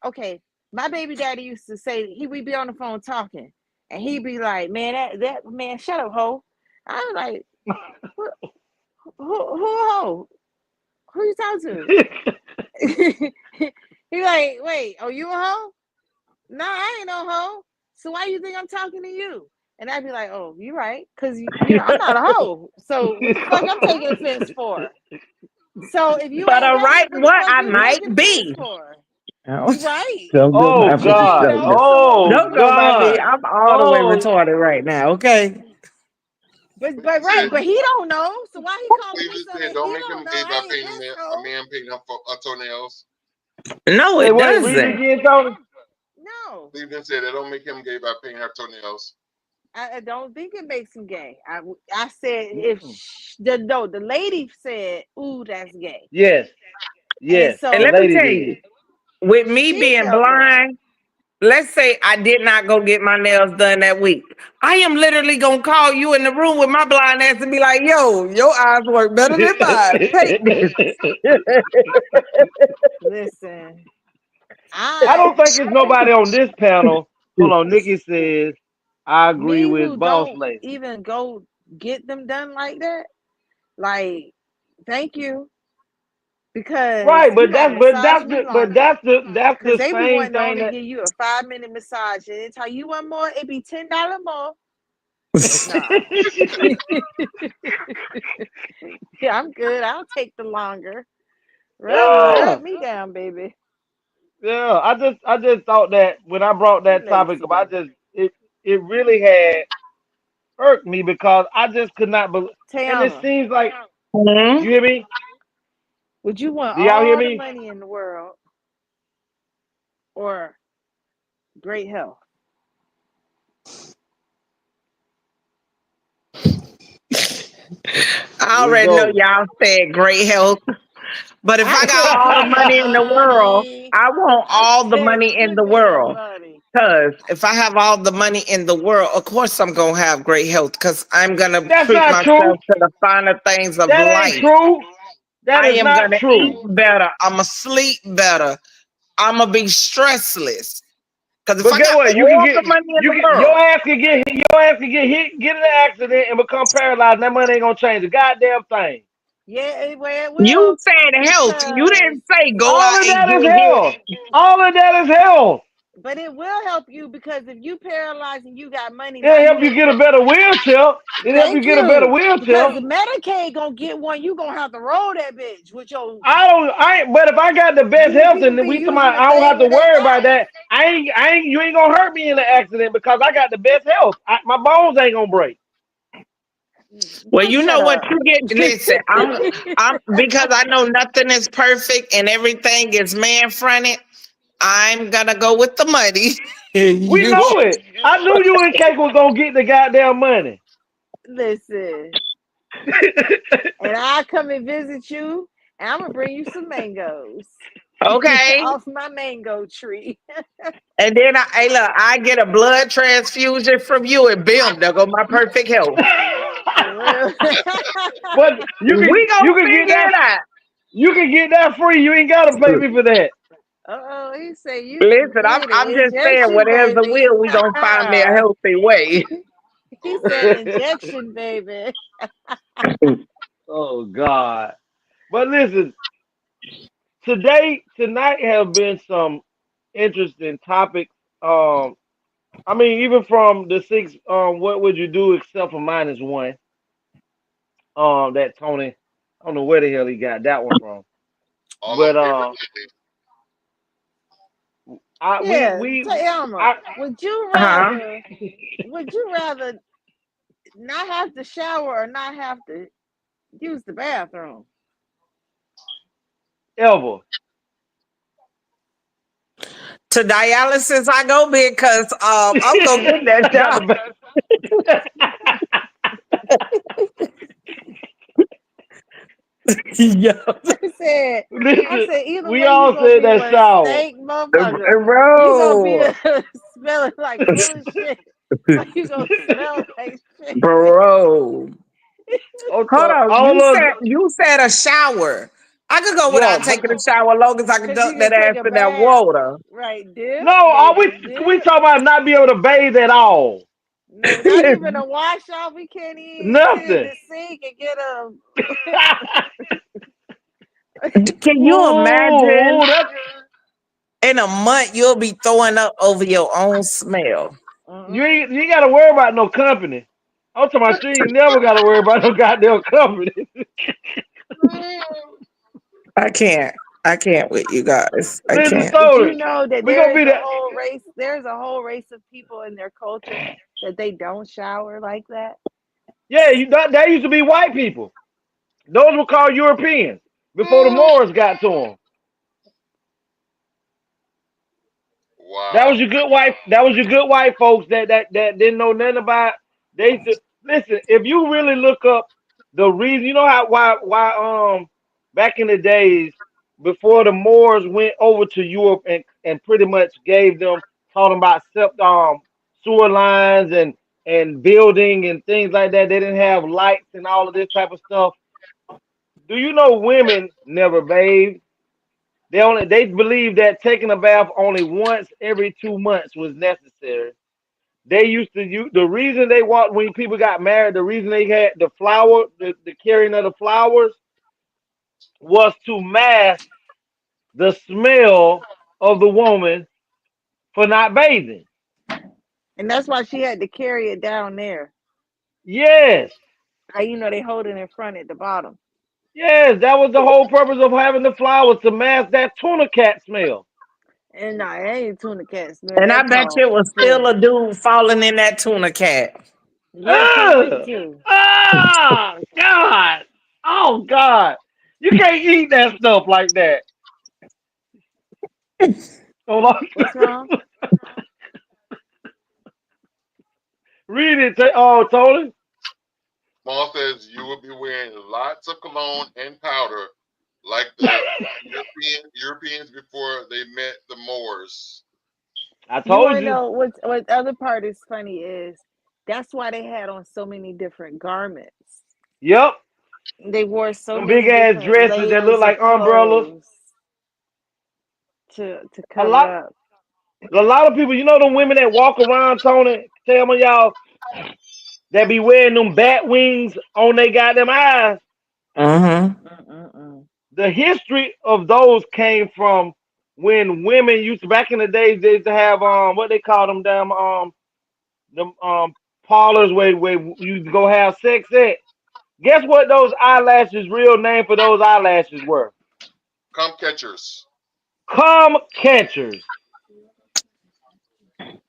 okay, my baby daddy used to say we'd be on the phone talking and he'd be like, man, that man, shut up, ho. I was like, who ho? Who you talking to? He like, wait, oh, you a hoe? No, I ain't no hoe. So why you think I'm talking to you? And I'd be like, oh, you right. Cause I'm not a hoe. So what the fuck I'm taking offense for? So if you But ain't all gay, right, what the what fuck I you might taking offense be. for? Oh, You right. don't go Oh by me. You God! know, Oh Don't go by me. God! I'm all the way Oh, retarded right now. Okay. but right, Said but he don't know. So why he calling me Cleveland said, something don't he make don't him know? gay by I ain't painting his a hoe. man painting her toenails. No, say it wait, read it doesn't. again, Tony. No, Cleveland said that don't make him gay by painting her toenails. I don't think it makes him gay. I said if Mm-mm. the lady said, "Ooh, that's gay," Yes, and yes, And the so let me lady tell did. you, with me she being felt bad. blind, let's say I did not go get my nails done that week. I am literally gonna call you in the room with my blind ass and be like, yo, your eyes work better than mine. Take this. Listen, I I don't think it's nobody on this panel. Hold on, Nikki says I agree me with who boss don't lady. even go get them done like that. Like, thank you because Right, you gotta massage me longer. that's Cause the they be same wanting to thing only that give you a 5-minute massage, and they tell you one more, it be $10 more. Nah, yeah, I'm good. I'll take the longer. yeah. Rub me down, baby. Yeah, I just thought that when I brought You that topic lazy up, I baby. just it really had irked me because I just could not believe. And it Tayana, seems like Mhm. you hear me? would you want Do y'all hear all the me? money in the world or great health? I Here we already know go. y'all said great health. But if I I got said all the give me money in the world, money. I want I all the said money in give the me the world. money. Because if I have all the money in the world, of course I'm going to have great health because I'm going to That's treat not myself true. to the finer things of That ain't life. true. That I is am not going to eat true. better. I'm going to sleep better. I'm going to be stressless. Because if But I get got what? all the money in the world, Your ass can get hit, get in an accident, and become paralyzed. And that money ain't gonna change a goddamn thing. Yeah, well, it you will said health. You because, didn't say go All out of and that is get hit. health. All of that is health. but it will help you because if you paralyzed and you got money, now It'll you help you ain't get a pay. better wheelchair. It'll help you Thank get a better you. Because wheelchair. Medicaid gonna get one, you gonna have to roll that bitch with your I don't. I. But if I got the best you health, people and be we using tomorrow, the I don't have thing to where they worry about got. that. I ain't. You ain't gonna hurt me in the accident because I got the best health. My bones ain't gonna break. Well, Boy, you know shut what up. you get. Listen, I'm because I know nothing is perfect and everything is man fronted. I'm gonna go with the money. We you, know it. I knew you and Cake was gonna get the goddamn money. Listen, and I come and visit you, and I'm gonna bring you some mangoes. Okay. off my mango tree. And then I get a blood transfusion from you, and bam, there go my perfect health. For real. But you We gonna can get figure that. it out. You can get that free. You ain't gotta pay me for that. Oh, he said you can Listen, get I'm it. just saying, Injection, whatever's the baby. will, we gonna find me a healthy way. He Okay. said injection, baby. Oh God. But listen, tonight have been some interesting topics. I mean, even from the six, what would you do except for -1? That Tony, I don't know where the hell he got that one from. All But them paper I Yeah, we Elma, I Huh? would you rather not have to shower or not have to use the bathroom? ever. To dialysis I go because I'm gonna get that Not job. the best. Yo, I said, Listen, either we way you all gonna said be that one shower. stank motherfucker. You gonna be bro, smelling like bullshit. Or you gonna smell like shit. bro. Hold on, All of you said a shower. I could go yeah, without taking a shower as long as I can Cause you dunk can that take ass a in that bath. water. Right, dip, no, are baby, we dip. talking about not be able to bathe at all? No, not even a wash off. We can't even sit in Nothing. the sink and get a Can you Ooh, imagine that's in a month you'll be throwing up over your own smell? you ain't gotta worry about no company. I'm talking about you ain't never gotta worry about no goddamn company. I can't with you guys. I Listen, can't. Did you Tony, know that we gonna be the there's a whole race of people in their culture that they don't shower like that? yeah. That used to be white people. Those were called Europeans before the Moors got to them. That was Wow. your good white. That was your good white folks that didn't know nothing about. They used to listen. If you really look up the reason, you know how why back in the days before the Moors went over to Europe and pretty much gave them taught them about sewer lines and building and things like that. They didn't have lights and all of this type of stuff. Do you know women never bathed? They believed that taking a bath only once every 2 months was necessary. They used to use the reason they walked when people got married. The reason they had the carrying of the flowers was to mask the smell of the woman for not bathing. And that's why she had to carry it down there. Yes, They hold it in front at the bottom. yes, that was the whole purpose of having the flowers to mask that tuna cat smell. And no, it ain't tuna cat smell. And I That bet you called it was still filth. a dude falling in that tuna cat. Yeah, probably Ugh! too. Ah, God! Oh God! You can't eat that stuff like that. Hold on. What's wrong? Read it. Oh, Tony. Mom says you will be wearing lots of cologne and powder like the Europeans before they met the Moors. I You told want to you. know what the other part is funny is that's why they had on so many different garments. Yep. They wore so Them big many ass different dresses that look layers like of umbrellas. clothes to A cover lot. up. A lot of people. You know the women that walk around, Tony. Tell me y'all that be wearing them bat wings on they goddamn eyes. Mm-hmm. Mm-mm-mm. The history of those came from when women used to back in the days. They used to have what they call them damn them parlors where you go have sex at. Guess what those eyelashes real name for those eyelashes were? Come catchers. Cum catchers.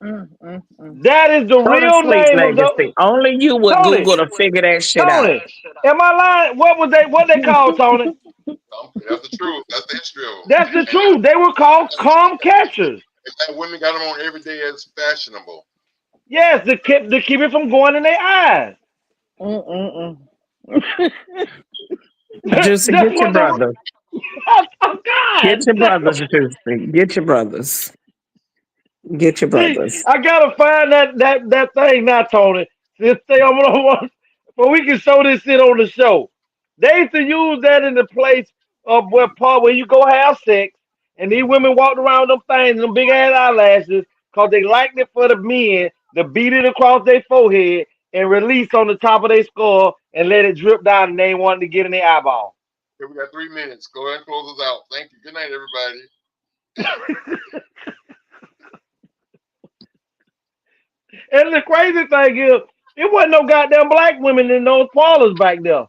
Mm-mm-mm. That is the Go to real sleep, name of those. Legacy. Only you would Tony, Google to figure that shit out. Tony, am I lying? What they called, Tony? That's the truth. That's the history of them. That's the truth. They were called cum catchers. And women got them on every day as fashionable. Yes, to keep it from going in their eyes. Mm-mm-mm. Juicy, That's get your what the brother. oh God. Get your brothers, Juicy. Get your brothers. Get your See, brothers. I gotta find that thing now, Tony. This thing I'm gonna want, but we can show this shit on the show. They used to use that in the place of where you go have sex, and these women walked around with them things, them big ass eyelashes, cause they liked it for the men to beat it across their forehead and release on the top of their skull and let it drip down, and they wanted to get in their eyeball. Okay, we got 3 minutes. Go ahead and close us out. Thank you. Good night, everybody. And the crazy thing is, it wasn't no goddamn black women in those parlors back there.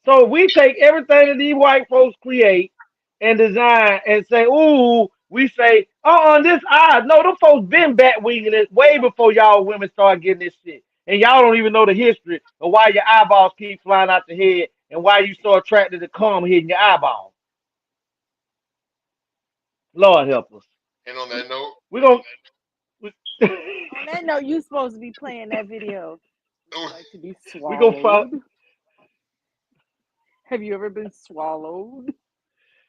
So we take everything that these white folks create and design and say, ooh, we say, this eye. No, them folks been bat winging it way before y'all women started getting this shit. And y'all don't even know the history of why your eyeballs keep flying out the head and why you so attracted to cum hitting your eyeballs. Lord help us. And on that note, We're going to. On that note, you supposed to be playing that video. Like to be We're going to follow. swallowed. Have you ever been swallowed?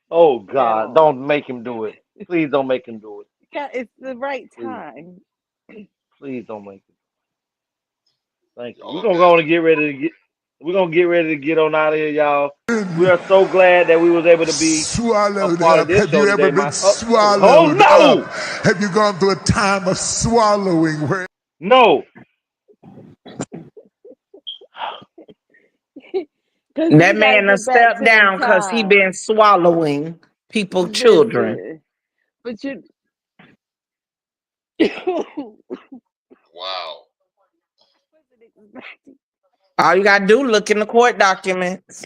Oh, At God. all? Don't make him do it. Please don't make him do it. It's the right Please. time. Please don't make it. Thank you. y'all We're are gonna go on and get ready to get. We're gonna get ready to get on out of here, y'all. We are so glad that we was able to be a Swallowed part of up. this Have show you today. ever been Oh swallowed no! up? Have you gone through a time of swallowing where No. Cause That we gotta man a get back step to them down because he times. been swallowing people children. Listen, but you. wow. All you gotta do, look in the court documents.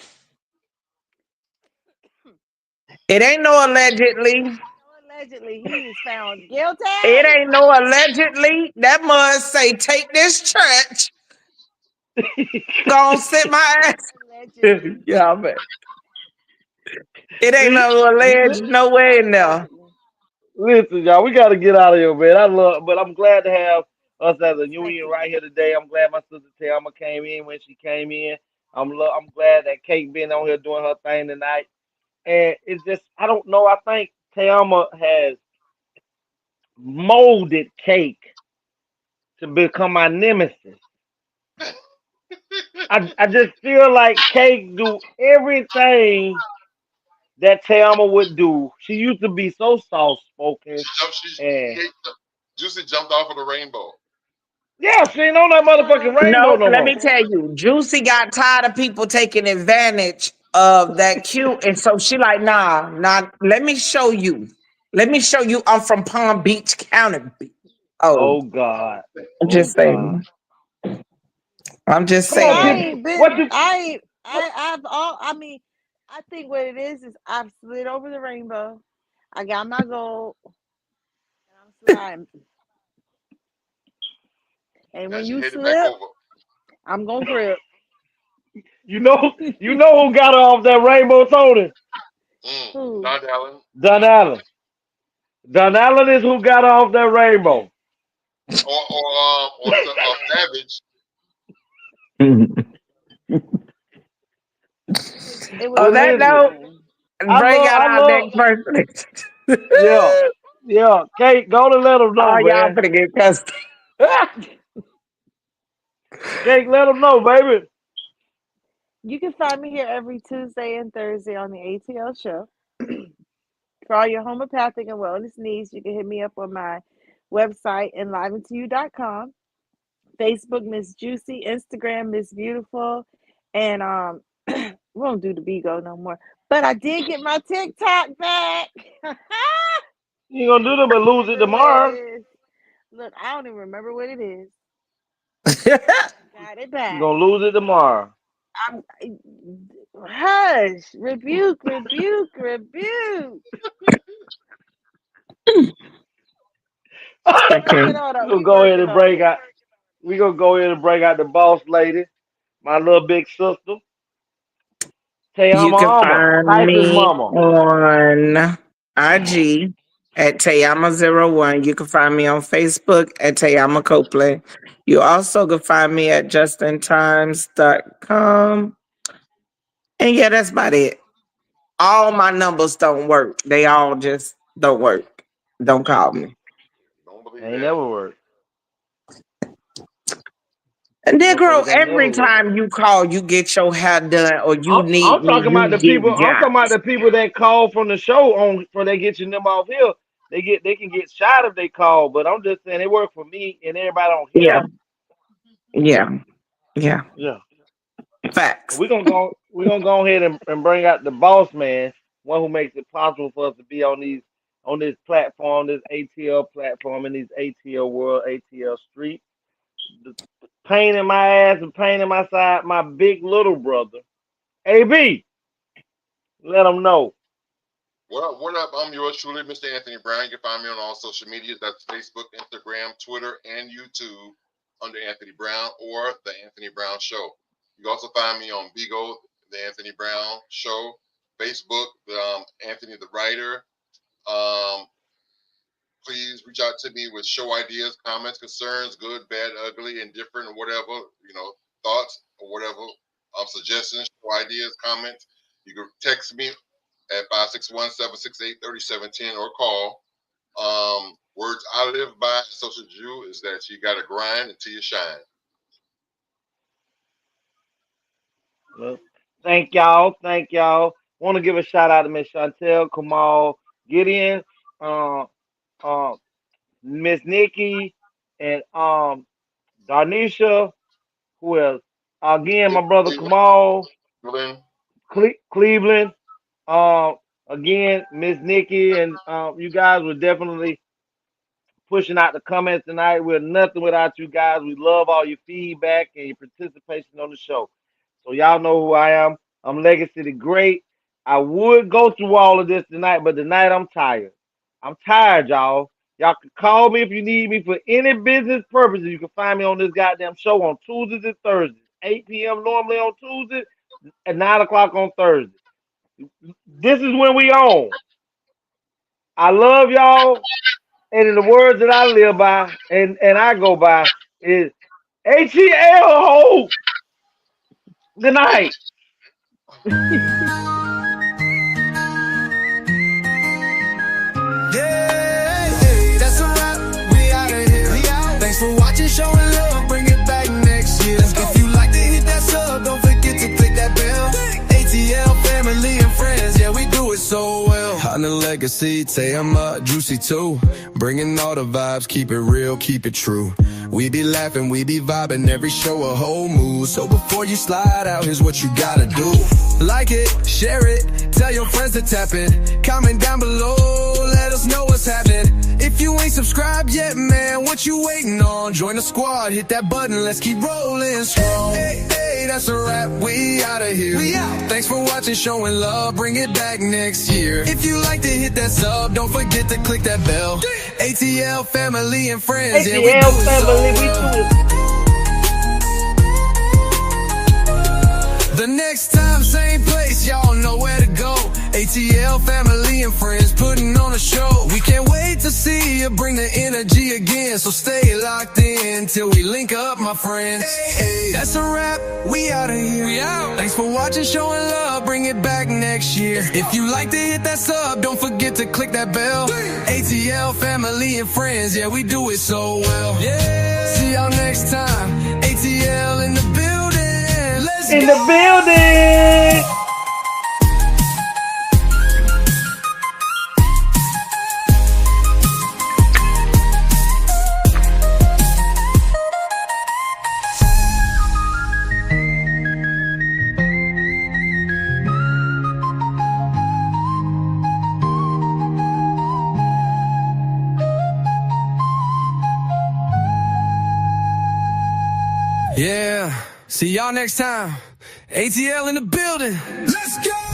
It ain't no allegedly. Allegedly, he was found guilty. It ain't no allegedly. That must say, take this church. Gonna sit my ass. Allegedly. Yeah, man. It ain't See, no alleged, no way in there. listen, y'all. We gotta get out of here, man. But I'm glad to have us as a union right here today. I'm glad my sister Thelma came in when she came in. I'm glad that Kate been on here doing her thing tonight. And it's just, I don't know. I think Thelma has molded Cake to become my nemesis. I just feel like Cake do everything that Thelma would do. She used to be so soft spoken, and Juicy jumped off of the rainbow. yeah, she ain't on that motherfucking rainbow No, no let more. me tell you, Juicy got tired of people taking advantage of that cute, and so she like, nah, let me show you. Let me show you I'm from Palm Beach County. Oh, Oh God, I'm oh just God. saying. I'm just Come on, I saying. Tiff. ain't been. What you? I've all. I mean, I think what it is I've slid over the rainbow. I got my goal, and I'm sliding. And Now when she you headed back slip, over. I'm gonna grip. You know who got her off that rainbow, Tony? Who? Don Allen. Don Allen. Don Allen is who got her off that rainbow. Or Savage. It was On But that listen, note, everyone. bring out I our love, next person. yeah, yeah. Kate, go to let them know, Oh, y'all man. finna get cussed. Kate, let them know, baby. You can find me here every Tuesday and Thursday on the ATL show. For all your homeopathic and wellness needs, you can hit me up on my website, enliventoyou.com. Facebook, Miss Juicy. Instagram, Miss Beautiful. And we won't do the Bigo no more. But I did get my TikTok back. You ain't gonna do them but lose it Remember what it tomorrow. is. Look, I don't even remember what it is. Got it You back. gonna lose it tomorrow. I'm, hush. Rebuke, rebuke, rebuke. We Okay. working on we it. gonna We go ahead working and on break it. out. We gonna go ahead and break out the boss lady, my little big sister, You can Tayama find Tyson me mama. on IG at Tayama01. You can find me on Facebook at Tayama Copeland. You also can find me at justintimes.com. And yeah, that's about it. All my numbers don't work. They all just don't work. Don't call me. Don't believe Ain't that. never worked. And then, girl, Motherfuckers ain't never every worked. time you call, you get your hair done or you I'm need me, talking about you the people. get I'm got. talking about the people that call from the show on for they get your number off here. They can get shot if they call, but I'm just saying they work for me and everybody on Yeah, here. yeah, yeah. Yeah. Facts. We're gonna go ahead and bring out the boss man, one who makes it possible for us to be on this platform, this ATL platform in these ATL world, ATL street. The pain in my ass and pain in my side, my big little brother. AB, let them know. What up? I'm yours truly, Mr. Anthony Brown. You can find me on all social medias. That's Facebook, Instagram, Twitter, and YouTube under Anthony Brown or The Anthony Brown Show. You can also find me on Bigo, The Anthony Brown Show, Facebook, Anthony the Writer. Please reach out to me with show ideas, comments, concerns, good, bad, ugly, indifferent, or whatever, thoughts or whatever, suggestions, show ideas, comments. You can text me at 561-768-3710 or call. Words I live by, social Jew, is that you got to grind until you shine. Well, thank y'all. Thank y'all. Want to give a shout out to Miss Chantel, Kamal, Gideon, uh, uh, Miss Nikki, and Darnisha. Who else? Again, my brother Kamal, Cleveland. Cleveland. Um, Again, Miss Nikki, and you guys were definitely pushing out the comments tonight. We're nothing without you guys. We love all your feedback and your participation on the show. So y'all know who I am. I'm Legacy the Great. I would go through all of this tonight, but tonight I'm tired. I'm tired, y'all. Y'all can call me if you need me for any business purposes. You can find me on this goddamn show on Tuesdays and Thursdays. 8 p.m. normally on Tuesday and 9 o'clock on Thursday. This is when we on. I love y'all. And in the words that I live by and I go by is ATL ho. Good night. Yeah, hey, that's a wrap. We out of here. Thanks for watching, showing love. Bring it back next year. If you like to hit that sub, don't forget to click that bell. ATL Family and Friends, yeah, we do it so well. On the legacy, say I'm juicy too. Bringing all the vibes, keep it real, keep it true. We be laughing, we be vibing, every show a whole mood. So before you slide out, here's what you gotta do. Like it, share it, tell your friends to tap it. Comment down below, let us know what's happening. If you ain't subscribed yet, man, what you waiting on? Join the squad, hit that button, let's keep rolling strong. Hey, hey, that's a wrap, we out of here. We out. Thanks for watching, showing love, bring it back next year. If you like to hit that sub, don't forget to click that bell. ATL Family and Friends, ATL yeah, we do it Family, so we well. do it. The next time, same place, y'all know where to go. ATL Family and Friends putting on a show. We can't wait to see you bring the energy again. So stay locked in till we link up, my friends. Hey, that's a wrap, we out of here. We out. Thanks for watching, showing love, bring it back next year. If you like to hit that sub, don't forget to click that bell. ATL Family and Friends, yeah, we do it so well. Yeah. See y'all next time. ATL in the building. Let's In go. the building. Yeah, see y'all next time. ATL in the building. Let's go!